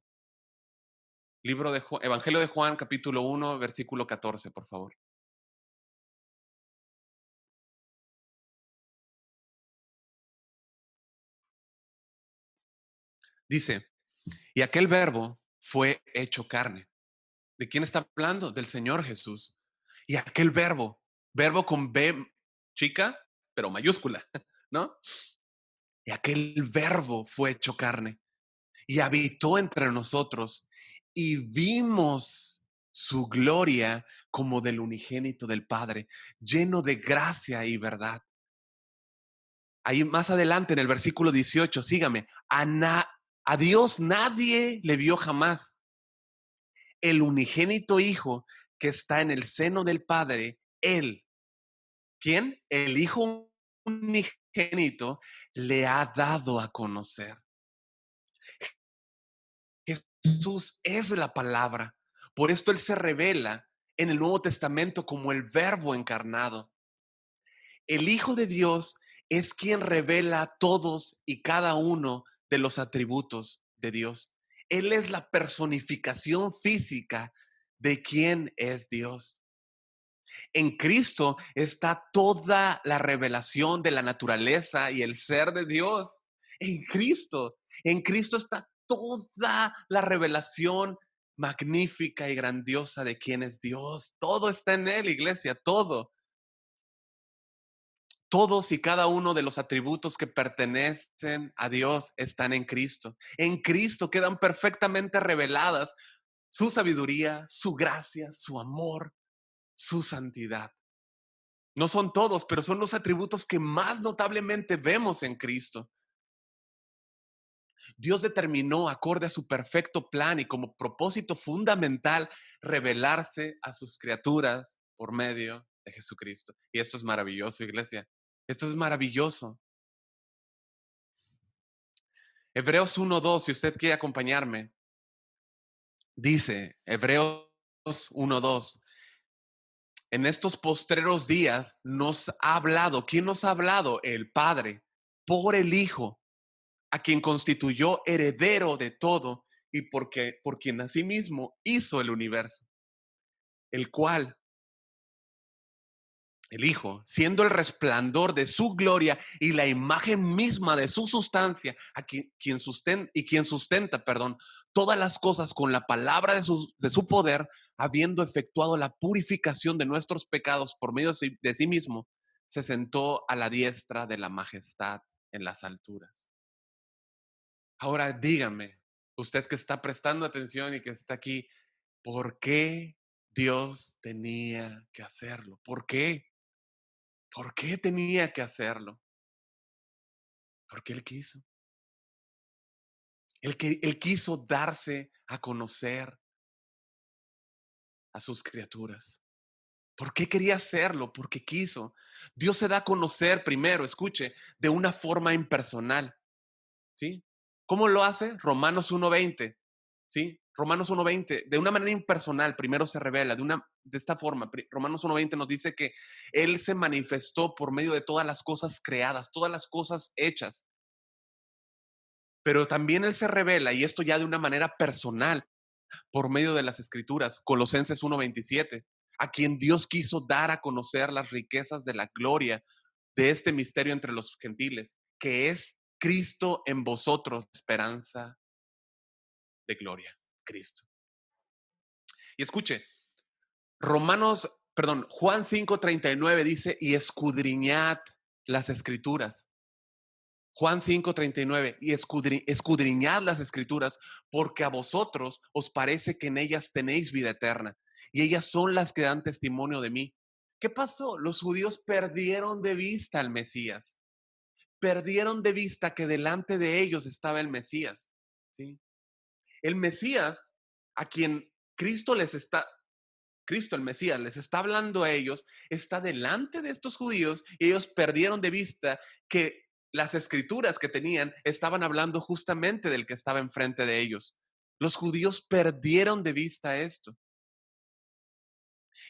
Libro de Evangelio de Juan, capítulo 1, versículo 14, por favor. Dice, y aquel verbo fue hecho carne. ¿De quién está hablando? Del Señor Jesús. Y aquel verbo, verbo con B chica, pero mayúscula, ¿no? Y aquel verbo fue hecho carne y habitó entre nosotros y vimos su gloria como del unigénito del Padre, lleno de gracia y verdad. Ahí más adelante en el versículo 18, sígame, a Dios nadie le vio jamás. El unigénito Hijo que está en el seno del Padre, Él, ¿quién? El Hijo unigénito le ha dado a conocer. Jesús es la palabra. Por esto Él se revela en el Nuevo Testamento como el Verbo encarnado. El Hijo de Dios es quien revela todos y cada uno de los atributos de Dios. Él es la personificación física de quién es Dios. En Cristo está toda la revelación de la naturaleza y el ser de Dios. En Cristo está toda la revelación magnífica y grandiosa de quién es Dios. Todo está en Él, iglesia, todo. Todos y cada uno de los atributos que pertenecen a Dios están en Cristo. En Cristo quedan perfectamente reveladas su sabiduría, su gracia, su amor, su santidad. No son todos, pero son los atributos que más notablemente vemos en Cristo. Dios determinó, acorde a su perfecto plan y como propósito fundamental, revelarse a sus criaturas por medio de Jesucristo. Y esto es maravilloso, iglesia. Esto es maravilloso. Hebreos 1:2, si usted quiere acompañarme, dice, Hebreos 1:2, en estos postreros días nos ha hablado. ¿Quién nos ha hablado? El Padre, por el Hijo, a quien constituyó heredero de todo y por quien asimismo hizo el universo, el cual, el Hijo, siendo el resplandor de su gloria y la imagen misma de su sustancia, quien sustenta, perdón, todas las cosas con la palabra de su poder, habiendo efectuado la purificación de nuestros pecados por medio de sí mismo, se sentó a la diestra de la majestad en las alturas. Ahora dígame, usted que está prestando atención y que está aquí, ¿por qué Dios tenía que hacerlo? ¿Por qué? ¿Por qué tenía que hacerlo? Porque Él quiso. Él quiso darse a conocer a sus criaturas. ¿Por qué quería hacerlo? Porque quiso. Dios se da a conocer primero, escuche, de una forma impersonal. ¿Sí? ¿Cómo lo hace? Romanos 1:20. ¿Sí? Romanos 1:20, de una manera impersonal, primero se revela, de esta forma. Romanos 1:20 nos dice que Él se manifestó por medio de todas las cosas creadas, todas las cosas hechas. Pero también Él se revela, y esto ya de una manera personal, por medio de las Escrituras, Colosenses 1:27, a quien Dios quiso dar a conocer las riquezas de la gloria de este misterio entre los gentiles, que es Cristo en vosotros, esperanza de gloria, Cristo. Y escuche, Juan 5:39 dice, y escudriñad las Escrituras. Juan 5:39, y escudriñad las Escrituras, porque a vosotros os parece que en ellas tenéis vida eterna, y ellas son las que dan testimonio de mí. ¿Qué pasó? Los judíos perdieron de vista al Mesías, perdieron de vista que delante de ellos estaba el Mesías, ¿sí? El Mesías, a quien Cristo el Mesías les está hablando a ellos, está delante de estos judíos y ellos perdieron de vista que las escrituras que tenían estaban hablando justamente del que estaba enfrente de ellos. Los judíos perdieron de vista esto.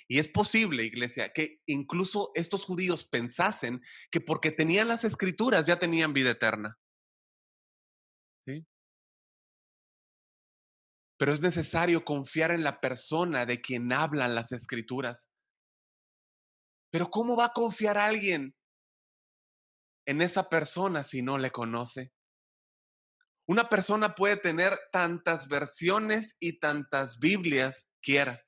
Y es posible, iglesia, que incluso estos judíos pensasen que porque tenían las escrituras ya tenían vida eterna. ¿Sí? Pero es necesario confiar en la persona de quien hablan las escrituras. Pero ¿cómo va a confiar alguien en esa persona si no le conoce? Una persona puede tener tantas versiones y tantas Biblias quiera,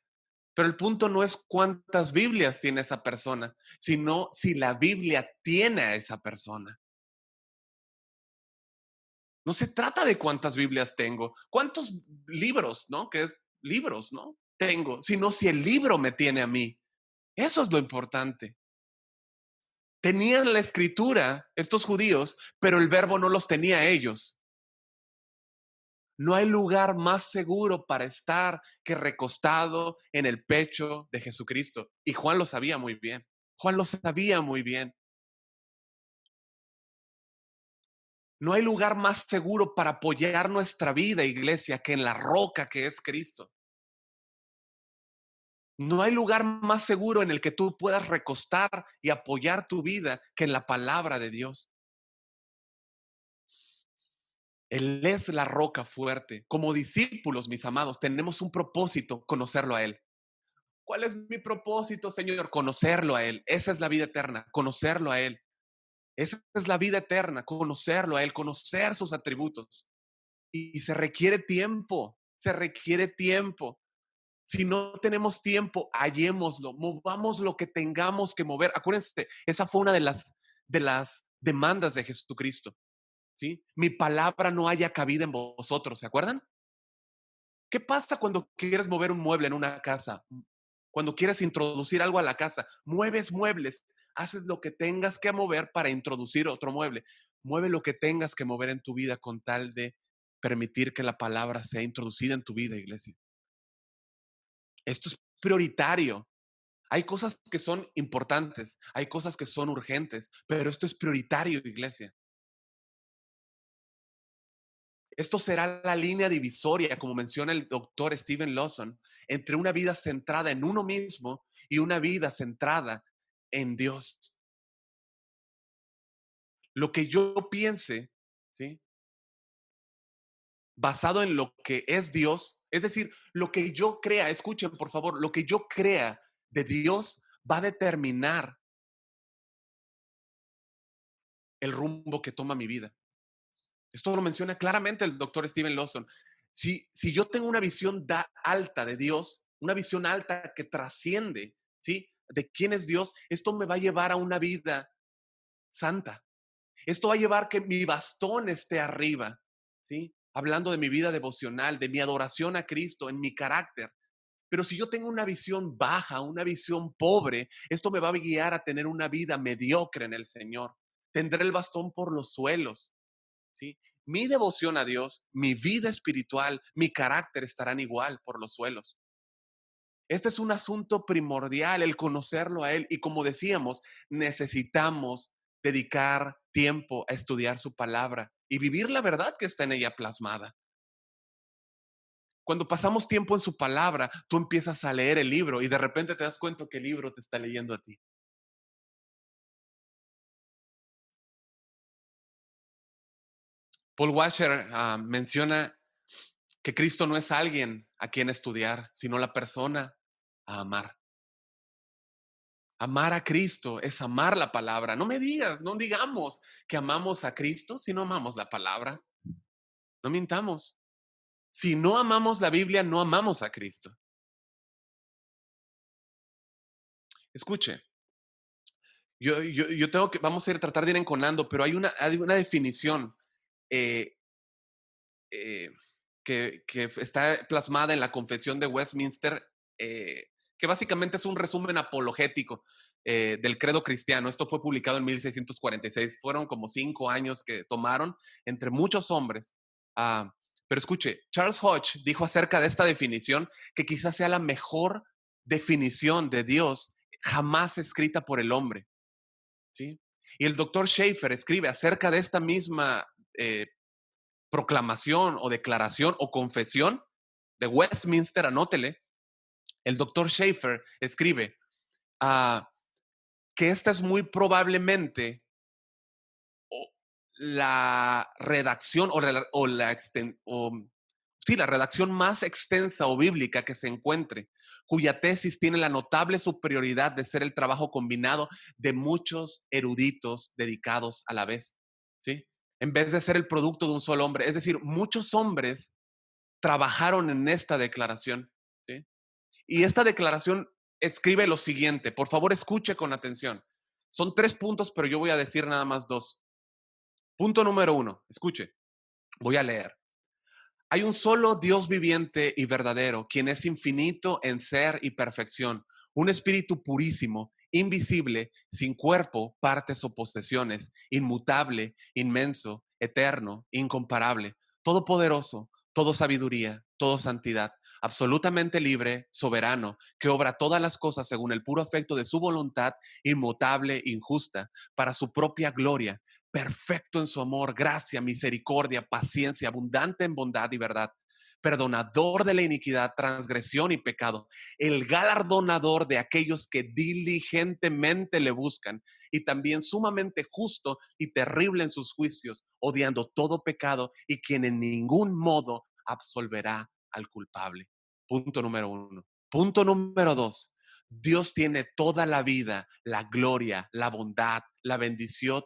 pero el punto no es cuántas Biblias tiene esa persona, sino si la Biblia tiene a esa persona. No se trata de cuántas Biblias tengo, cuántos libros, ¿no? Que es libros, ¿no? Tengo, sino si el libro me tiene a mí. Eso es lo importante. Tenían la escritura estos judíos, pero el verbo no los tenía a ellos. No hay lugar más seguro para estar que recostado en el pecho de Jesucristo. Y Juan lo sabía muy bien. Juan lo sabía muy bien. No hay lugar más seguro para apoyar nuestra vida, iglesia, que en la roca que es Cristo. No hay lugar más seguro en el que tú puedas recostar y apoyar tu vida que en la palabra de Dios. Él es la roca fuerte. Como discípulos, mis amados, tenemos un propósito, conocerlo a Él. ¿Cuál es mi propósito, Señor? Conocerlo a Él. Esa es la vida eterna, conocerlo a Él. Esa es la vida eterna, conocerlo a Él, conocer sus atributos. Y se requiere tiempo, se requiere tiempo. Si no tenemos tiempo, hallémoslo, movamos lo que tengamos que mover. Acuérdense, esa fue una de las demandas de Jesucristo. ¿Sí? Mi palabra no haya cabida en vosotros, ¿se acuerdan? ¿Qué pasa cuando quieres mover un mueble en una casa? Cuando quieres introducir algo a la casa, mueves muebles, haces lo que tengas que mover para introducir otro mueble. Mueve lo que tengas que mover en tu vida con tal de permitir que la palabra sea introducida en tu vida, iglesia. Esto es prioritario. Hay cosas que son importantes, hay cosas que son urgentes, pero esto es prioritario, iglesia. Esto será la línea divisoria, como menciona el doctor Steven Lawson, entre una vida centrada en uno mismo y una vida centrada en Dios. Lo que yo piense, ¿sí? basado en lo que es Dios, es decir, lo que yo crea, escuchen por favor, lo que yo crea de Dios va a determinar el rumbo que toma mi vida. Esto lo menciona claramente el doctor Steven Lawson. Si yo tengo una visión alta de Dios, una visión alta que trasciende, ¿sí? De quién es Dios, esto me va a llevar a una vida santa. Esto va a llevar que mi bastón esté arriba, ¿sí? Hablando de mi vida devocional, de mi adoración a Cristo, en mi carácter. Pero si yo tengo una visión baja, una visión pobre, esto me va a guiar a tener una vida mediocre en el Señor. Tendré el bastón por los suelos, ¿sí? Mi devoción a Dios, mi vida espiritual, mi carácter estarán igual por los suelos. Este es un asunto primordial, el conocerlo a Él. Y como decíamos, necesitamos dedicar tiempo a estudiar su palabra y vivir la verdad que está en ella plasmada. Cuando pasamos tiempo en su palabra, tú empiezas a leer el libro y de repente te das cuenta que el libro te está leyendo a ti. Paul Washer menciona que Cristo no es alguien a quien estudiar, sino la persona a amar. Amar a Cristo es amar la palabra. No me digas, no digamos que amamos a Cristo si no amamos la palabra. No mintamos. Si no amamos la Biblia, no amamos a Cristo. Escuche, yo tengo que, vamos a ir a tratar de ir enconando, pero hay una definición eh, eh, que está plasmada en la Confesión de Westminster, que básicamente es un resumen apologético del credo cristiano. Esto fue publicado en 1646. Fueron como 5 años que tomaron entre muchos hombres. Pero escuche, Charles Hodge dijo acerca de esta definición que quizás sea la mejor definición de Dios jamás escrita por el hombre, ¿sí? Y el doctor Schaeffer escribe acerca de esta misma proclamación o declaración o confesión de Westminster, anótele, el doctor Schaeffer escribe que esta es muy probablemente la redacción la redacción más extensa o bíblica que se encuentre, cuya tesis tiene la notable superioridad de ser el trabajo combinado de muchos eruditos dedicados a la vez, ¿sí? En vez de ser el producto de un solo hombre. Es decir, muchos hombres trabajaron en esta declaración, ¿sí? Y esta declaración escribe lo siguiente, por favor escuche con atención. Son 3 puntos, pero yo voy a decir nada más 2. Punto número 1, escuche, voy a leer. Hay un solo Dios viviente y verdadero, quien es infinito en ser y perfección, un espíritu purísimo, invisible, sin cuerpo, partes o posesiones, inmutable, inmenso, eterno, incomparable, todopoderoso, todo sabiduría, todo santidad, absolutamente libre, soberano, que obra todas las cosas según el puro afecto de su voluntad, inmutable, injusta, para su propia gloria, perfecto en su amor, gracia, misericordia, paciencia, abundante en bondad y verdad, perdonador de la iniquidad, transgresión y pecado, el galardonador de aquellos que diligentemente le buscan, y también sumamente justo y terrible en sus juicios, odiando todo pecado y quien en ningún modo absolverá al culpable. Punto número 1. Punto número 2. Dios tiene toda la vida, la gloria, la bondad, la bendición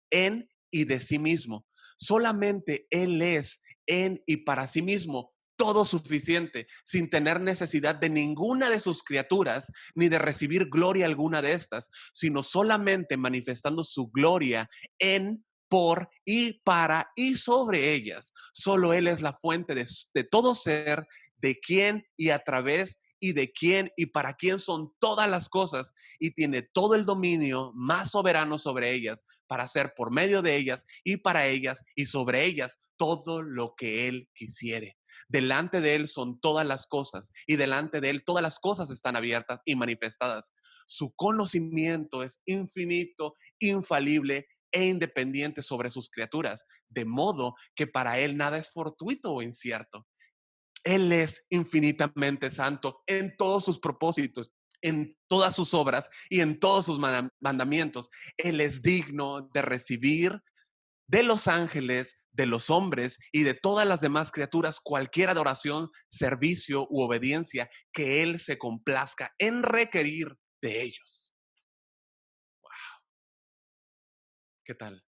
en y de sí mismo. Solamente Él es en y para sí mismo todo suficiente, sin tener necesidad de ninguna de sus criaturas, ni de recibir gloria alguna de estas, sino solamente manifestando su gloria en, por y para y sobre ellas. Solo Él es la fuente de todo ser, de quien y a través y de quién y para quién son todas las cosas, y tiene todo el dominio más soberano sobre ellas para hacer por medio de ellas y para ellas y sobre ellas todo lo que Él quisiere. Delante de Él son todas las cosas y delante de Él todas las cosas están abiertas y manifestadas. Su conocimiento es infinito, infalible e independiente sobre sus criaturas, de modo que para Él nada es fortuito o incierto. Él es infinitamente santo en todos sus propósitos, en todas sus obras y en todos sus mandamientos. Él es digno de recibir de los ángeles, de los hombres y de todas las demás criaturas cualquier adoración, servicio u obediencia que Él se complazca en requerir de ellos. ¿Qué tal?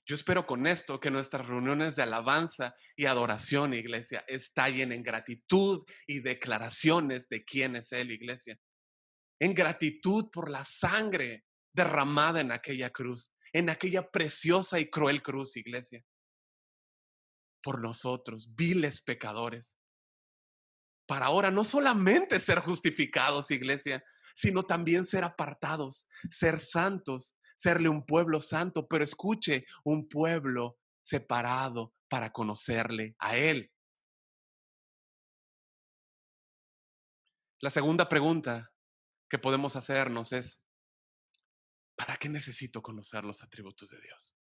Yo espero con esto que nuestras reuniones de alabanza y adoración, iglesia, estallen en gratitud y declaraciones de quién es Él, iglesia. En gratitud por la sangre derramada en aquella cruz, en aquella preciosa y cruel cruz, iglesia, por nosotros, viles pecadores, para ahora no solamente ser justificados, iglesia, sino también ser apartados, ser santos, serle un pueblo santo, pero escuche, un pueblo separado para conocerle a Él. La segunda pregunta que podemos hacernos es, ¿para qué necesito conocer los atributos de Dios?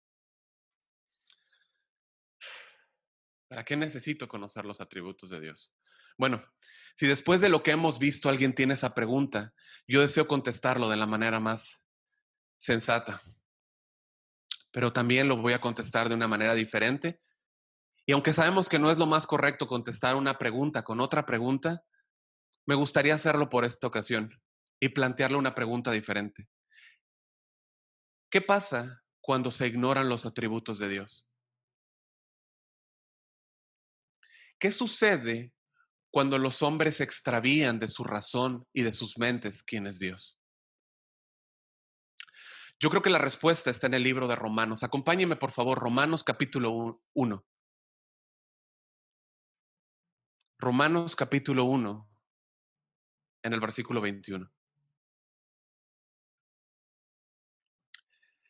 ¿Para qué necesito conocer los atributos de Dios? Bueno, si después de lo que hemos visto alguien tiene esa pregunta, yo deseo contestarlo de la manera más sensata, pero también lo voy a contestar de una manera diferente. Y aunque sabemos que no es lo más correcto contestar una pregunta con otra pregunta, me gustaría hacerlo por esta ocasión y plantearle una pregunta diferente. ¿Qué pasa cuando se ignoran los atributos de Dios? ¿Qué sucede cuando los hombres se extravían de su razón y de sus mentes quién es Dios? Yo creo que la respuesta está en el libro de Romanos. Acompáñeme, por favor, Romanos capítulo 1. Romanos capítulo 1, en el versículo 21.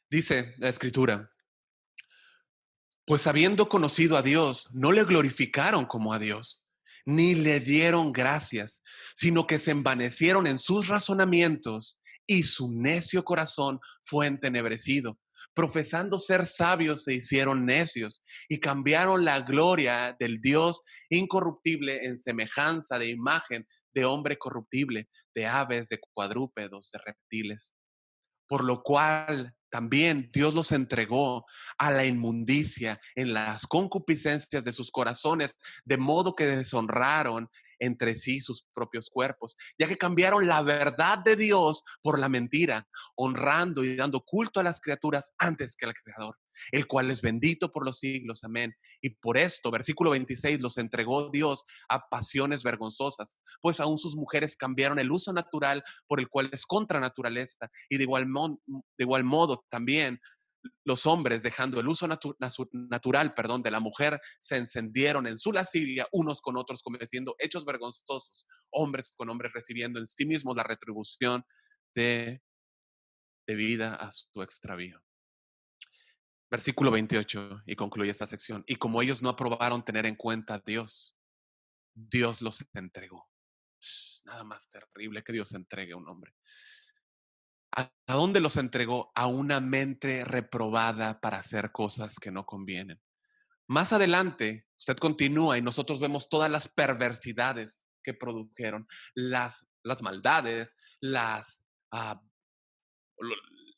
Dice la escritura, pues habiendo conocido a Dios, no le glorificaron como a Dios, ni le dieron gracias, sino que se envanecieron en sus razonamientos y su necio corazón fue entenebrecido. Profesando ser sabios, se hicieron necios y cambiaron la gloria del Dios incorruptible en semejanza de imagen de hombre corruptible, de aves, de cuadrúpedos, de reptiles, por lo cual también Dios los entregó a la inmundicia en las concupiscencias de sus corazones, de modo que deshonraron entre sí sus propios cuerpos, ya que cambiaron la verdad de Dios por la mentira, honrando y dando culto a las criaturas antes que al Creador, el cual es bendito por los siglos. Amén. Y por esto, versículo 26, los entregó Dios a pasiones vergonzosas, pues aún sus mujeres cambiaron el uso natural por el cual es contra naturaleza, y de igual modo también los hombres, dejando el uso natural, de la mujer, se encendieron en su lascivia unos con otros, cometiendo hechos vergonzosos, hombres con hombres, recibiendo en sí mismos la retribución de debida a su extravío. Versículo 28, y concluye esta sección. Y como ellos no aprobaron tener en cuenta a Dios, Dios los entregó. Nada más terrible que Dios entregue a un hombre. ¿A dónde los entregó? A una mente reprobada para hacer cosas que no convienen. Más adelante, usted continúa y nosotros vemos todas las perversidades que produjeron, las maldades, lo-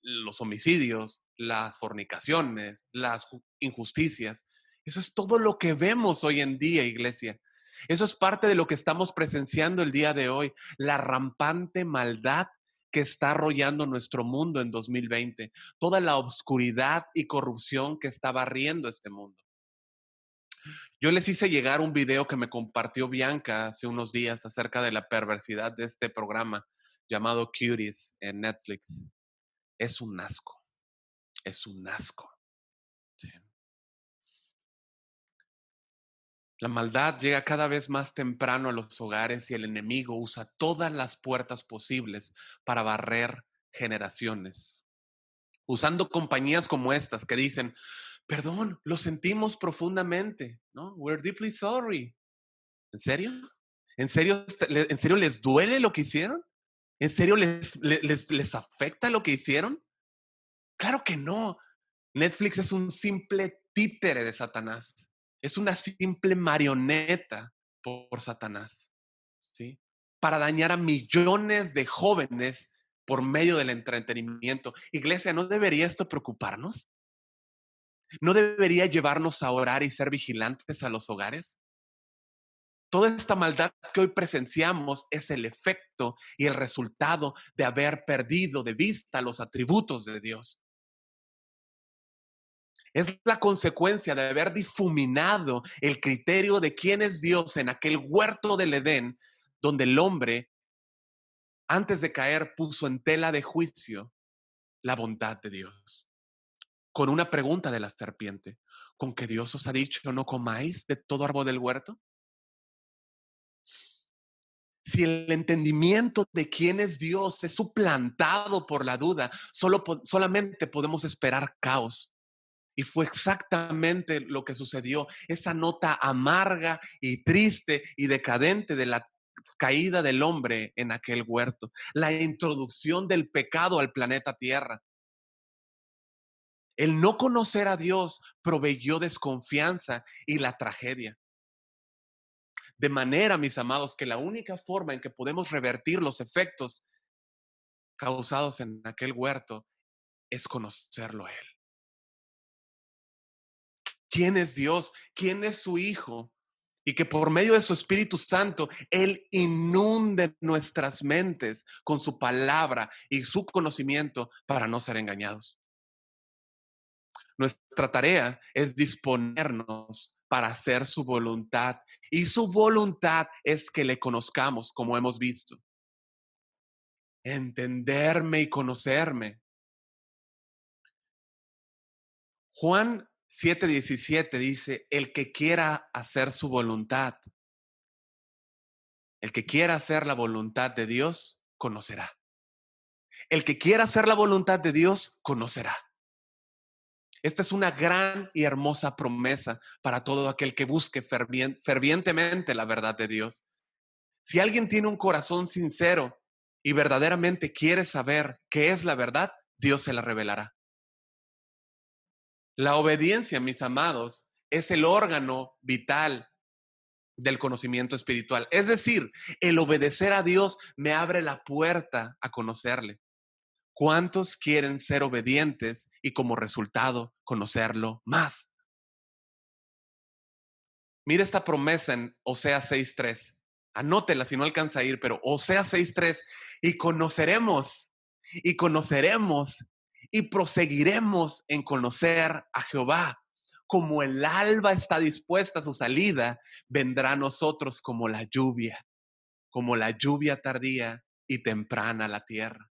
los homicidios, las fornicaciones, las injusticias. Eso es todo lo que vemos hoy en día, iglesia. Eso es parte de lo que estamos presenciando el día de hoy, la rampante maldad que está arrollando nuestro mundo en 2020, toda la obscuridad y corrupción que está barriendo este mundo. Yo les hice llegar un video que me compartió Bianca hace unos días acerca de la perversidad de este programa llamado Cuties en Netflix. Es un asco, es un asco. Sí. La maldad llega cada vez más temprano a los hogares y el enemigo usa todas las puertas posibles para barrer generaciones, usando compañías como estas que dicen, perdón, lo sentimos profundamente, ¿no? We're deeply sorry. ¿En serio? ¿En serio, en serio les duele lo que hicieron? ¿En serio les afecta lo que hicieron? Claro que no. Netflix es un simple títere de Satanás. Es una simple marioneta por Satanás, ¿sí? Para dañar a millones de jóvenes por medio del entretenimiento. Iglesia, ¿no debería esto preocuparnos? ¿No debería llevarnos a orar y ser vigilantes a los hogares? Toda esta maldad que hoy presenciamos es el efecto y el resultado de haber perdido de vista los atributos de Dios. Es la consecuencia de haber difuminado el criterio de quién es Dios en aquel huerto del Edén, donde el hombre, antes de caer, puso en tela de juicio la bondad de Dios. Con una pregunta de la serpiente: ¿con que Dios os ha dicho no comáis de todo árbol del huerto? Si el entendimiento de quién es Dios es suplantado por la duda, solamente podemos esperar caos. Y fue exactamente lo que sucedió. Esa nota amarga y triste y decadente de la caída del hombre en aquel huerto. La introducción del pecado al planeta Tierra. El no conocer a Dios proveyó desconfianza y la tragedia. De manera, mis amados, que la única forma en que podemos revertir los efectos causados en aquel huerto es conocerlo a Él. ¿Quién es Dios? ¿Quién es su Hijo? Y que por medio de su Espíritu Santo, Él inunde nuestras mentes con su palabra y su conocimiento para no ser engañados. Nuestra tarea es disponernos para hacer su voluntad. Y su voluntad es que le conozcamos, como hemos visto. Entenderme y conocerme. Juan 7:17 dice: el que quiera hacer su voluntad, el que quiera hacer la voluntad de Dios, conocerá. El que quiera hacer la voluntad de Dios, conocerá. Esta es una gran y hermosa promesa para todo aquel que busque fervientemente la verdad de Dios. Si alguien tiene un corazón sincero y verdaderamente quiere saber qué es la verdad, Dios se la revelará. La obediencia, mis amados, es el órgano vital del conocimiento espiritual. Es decir, el obedecer a Dios me abre la puerta a conocerle. ¿Cuántos quieren ser obedientes y como resultado conocerlo más? Mira esta promesa en Oseas 6:3. Anótela si no alcanza a ir, pero Oseas 6:3. Y conoceremos, y conoceremos, y proseguiremos en conocer a Jehová. Como el alba está dispuesta a su salida, vendrá a nosotros como la lluvia tardía y temprana a la tierra.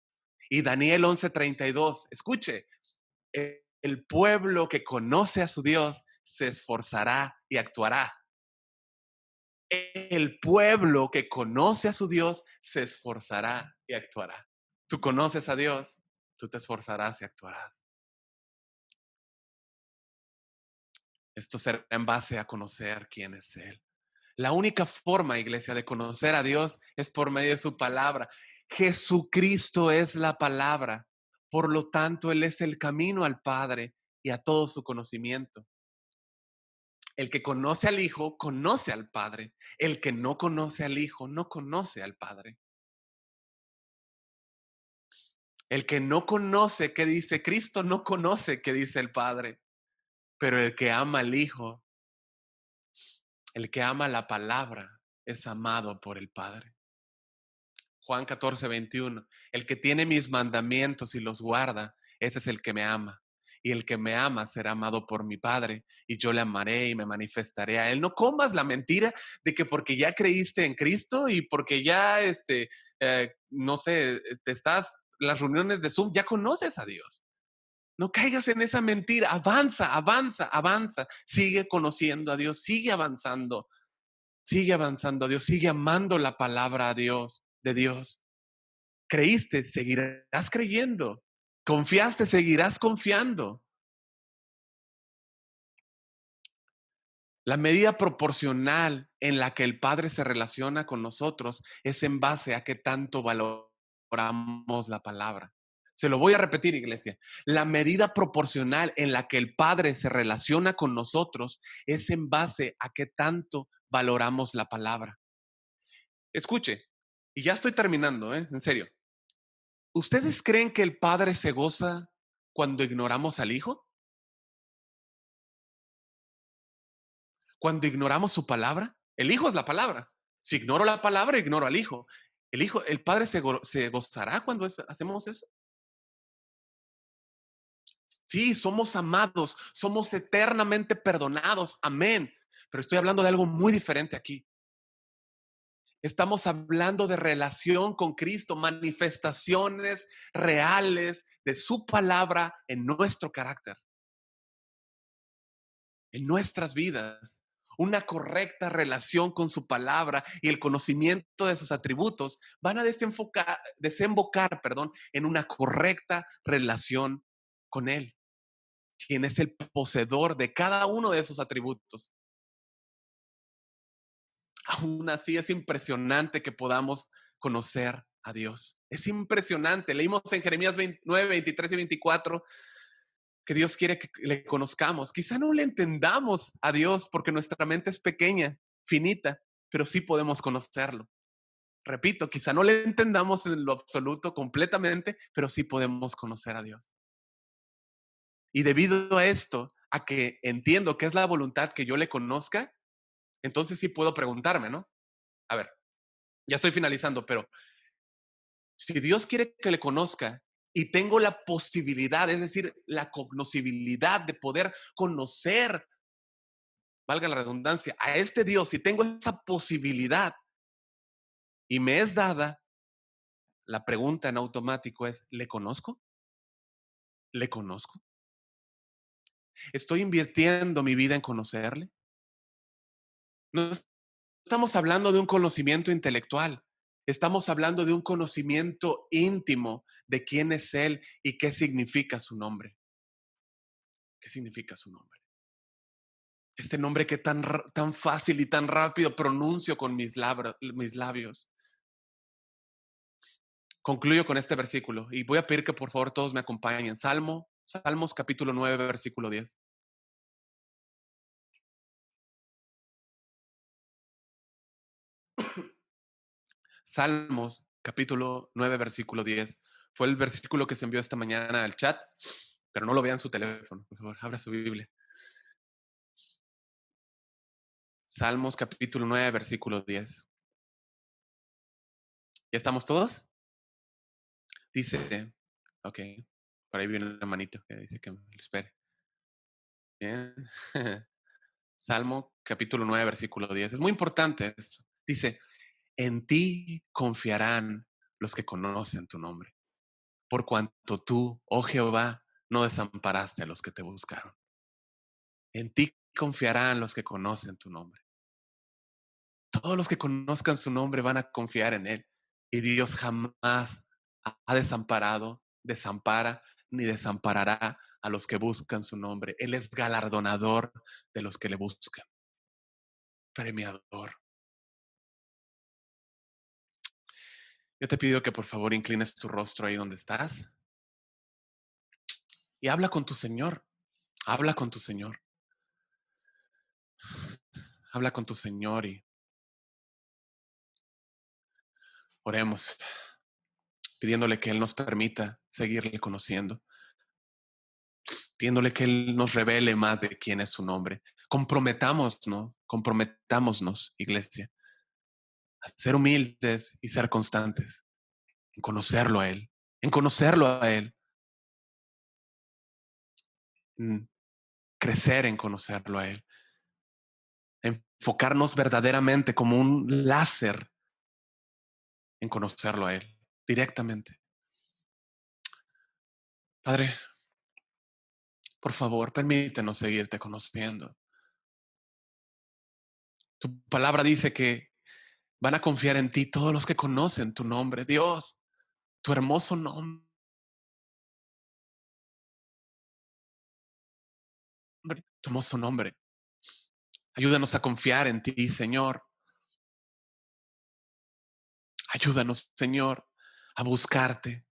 Y Daniel 11:32, escuche, el pueblo que conoce a su Dios se esforzará y actuará. El pueblo que conoce a su Dios se esforzará y actuará. Tú conoces a Dios, tú te esforzarás y actuarás. Esto será en base a conocer quién es Él. La única forma, iglesia, de conocer a Dios es por medio de su palabra. Jesucristo es la palabra. Por lo tanto, Él es el camino al Padre y a todo su conocimiento. El que conoce al Hijo, conoce al Padre. El que no conoce al Hijo, no conoce al Padre. El que no conoce qué dice Cristo, no conoce qué dice el Padre. Pero el que ama al Hijo, el que ama la palabra, es amado por el Padre. Juan 14:21. El que tiene mis mandamientos y los guarda, ese es el que me ama. Y el que me ama será amado por mi Padre, y yo le amaré y me manifestaré a él. No comas la mentira de que porque ya creíste en Cristo y porque ya, no sé, te estás, las reuniones de Zoom, ya conoces a Dios. No caigas en esa mentira. Avanza, avanza, avanza. Sigue conociendo a Dios, sigue avanzando a Dios, sigue amando la palabra de Dios. Creíste, seguirás creyendo. Confiaste, seguirás confiando. La medida proporcional en la que el Padre se relaciona con nosotros es en base a qué tanto valoramos la palabra. Se lo voy a repetir, iglesia. La medida proporcional en la que el Padre se relaciona con nosotros es en base a qué tanto valoramos la palabra. Escuche, y ya estoy terminando, en serio. ¿Ustedes creen que el Padre se goza cuando ignoramos al Hijo? Cuando ignoramos su palabra, el Hijo es la palabra. Si ignoro la palabra, ignoro al Hijo. El Padre se gozará cuando hacemos eso. Sí, somos amados, somos eternamente perdonados. Amén. Pero estoy hablando de algo muy diferente aquí. Estamos hablando de relación con Cristo, manifestaciones reales de su palabra en nuestro carácter, en nuestras vidas. Una correcta relación con su palabra y el conocimiento de sus atributos van a desembocar, en una correcta relación con Él, quien es el poseedor de cada uno de esos atributos. Aún así es impresionante que podamos conocer a Dios. Es impresionante. Leímos en Jeremías 29, 23 y 24 que Dios quiere que le conozcamos. Quizá no le entendamos a Dios porque nuestra mente es pequeña, finita, pero sí podemos conocerlo. Repito, quizá no le entendamos en lo absoluto completamente, pero sí podemos conocer a Dios. Y debido a esto, a que entiendo que es la voluntad que yo le conozca, entonces sí puedo preguntarme, ¿no? A ver, ya estoy finalizando, pero si Dios quiere que le conozca y tengo la posibilidad, es decir, la cognoscibilidad de poder conocer, valga la redundancia, a este Dios, si tengo esa posibilidad y me es dada, la pregunta en automático es, ¿le conozco? ¿Le conozco? ¿Estoy invirtiendo mi vida en conocerle? No estamos hablando de un conocimiento intelectual. Estamos hablando de un conocimiento íntimo de quién es Él y qué significa su nombre. ¿Qué significa su nombre? Este nombre que tan fácil y tan rápido pronuncio con mis labios. Concluyo con este versículo y voy a pedir que por favor todos me acompañen. Salmos capítulo 9, versículo 10. Salmos capítulo 9, versículo 10. Fue el versículo que se envió esta mañana al chat, pero no lo vean en su teléfono. Por favor, abra su Biblia. Salmos capítulo 9, versículo 10. ¿Ya estamos todos? Dice, ok, por ahí viene una manito que dice que me lo espere. Bien. Salmo capítulo 9, versículo 10. Es muy importante esto. Dice, en ti confiarán los que conocen tu nombre, por cuanto tú, oh Jehová, no desamparaste a los que te buscaron. En ti confiarán los que conocen tu nombre. Todos los que conozcan su nombre van a confiar en Él. Y Dios jamás ha desamparado, desampara, ni desamparará a los que buscan su nombre. Él es galardonador de los que le buscan. Premiador. Yo te pido que por favor inclines tu rostro ahí donde estás y habla con tu Señor. Habla con tu Señor. Habla con tu Señor y oremos, pidiéndole que Él nos permita seguirle conociendo, pidiéndole que Él nos revele más de quién es su nombre. Comprometámonos, iglesia, a ser humildes y ser constantes en conocerlo a Él, en conocerlo a Él, en crecer en conocerlo a Él, enfocarnos verdaderamente como un láser en conocerlo a Él directamente. Padre, por favor, permítenos seguirte conociendo. Tu palabra dice que van a confiar en ti todos los que conocen tu nombre, Dios, tu hermoso nombre, tu hermoso nombre. Ayúdanos a confiar en ti, Señor. Ayúdanos, Señor, a buscarte.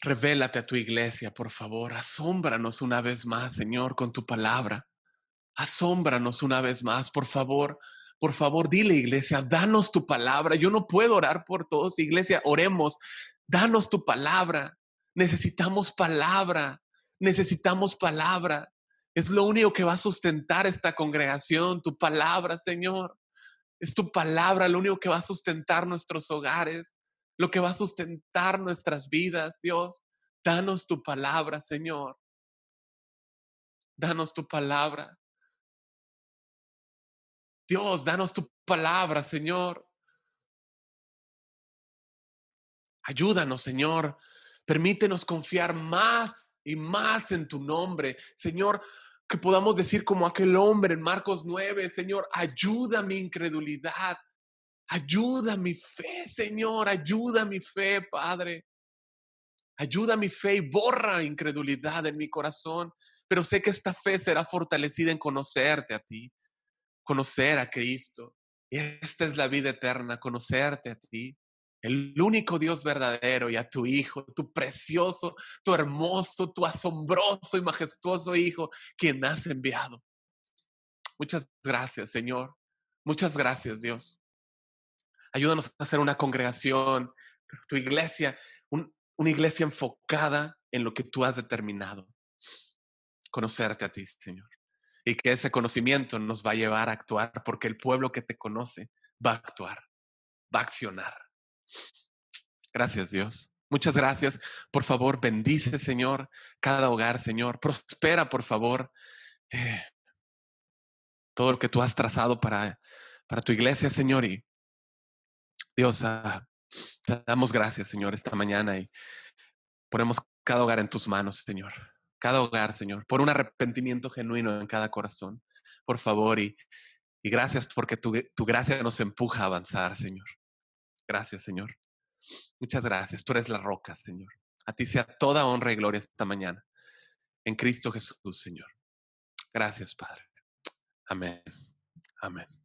Revélate a tu iglesia, por favor. Asómbranos una vez más, Señor, con tu palabra. Asómbranos una vez más, por favor. Por favor, dile, iglesia, danos tu palabra. Yo no puedo orar por todos, iglesia, oremos. Danos tu palabra. Necesitamos palabra. Necesitamos palabra. Es lo único que va a sustentar esta congregación, tu palabra, Señor. Es tu palabra lo único que va a sustentar nuestros hogares, lo que va a sustentar nuestras vidas, Dios. Danos tu palabra, Señor. Danos tu palabra. Dios, danos tu palabra, Señor. Ayúdanos, Señor. Permítenos confiar más y más en tu nombre. Señor, que podamos decir como aquel hombre en Marcos 9, Señor, ayuda mi incredulidad. Ayuda mi fe, Señor. Ayuda mi fe, Padre. Ayuda mi fe y borra incredulidad en mi corazón. Pero sé que esta fe será fortalecida en conocerte a ti, conocer a Cristo. Y esta es la vida eterna, conocerte a ti, el único Dios verdadero, y a tu Hijo, tu precioso, tu hermoso, tu asombroso y majestuoso Hijo, quien has enviado. Muchas gracias, Señor. Muchas gracias, Dios. Ayúdanos a hacer una congregación, tu iglesia, una iglesia enfocada en lo que tú has determinado. Conocerte a ti, Señor. Y que ese conocimiento nos va a llevar a actuar, porque el pueblo que te conoce va a actuar, va a accionar. Gracias, Dios. Muchas gracias. Por favor, bendice, Señor, cada hogar, Señor. Prospera, por favor, eh, todo lo que tú has trazado para tu iglesia, Señor. Y Dios, te damos gracias, Señor, esta mañana y ponemos cada hogar en tus manos, Señor. Cada hogar, Señor, por un arrepentimiento genuino en cada corazón. Por favor, y gracias porque tu gracia nos empuja a avanzar, Señor. Gracias, Señor. Muchas gracias. Tú eres la roca, Señor. A ti sea toda honra y gloria esta mañana. En Cristo Jesús, Señor. Gracias, Padre. Amén. Amén.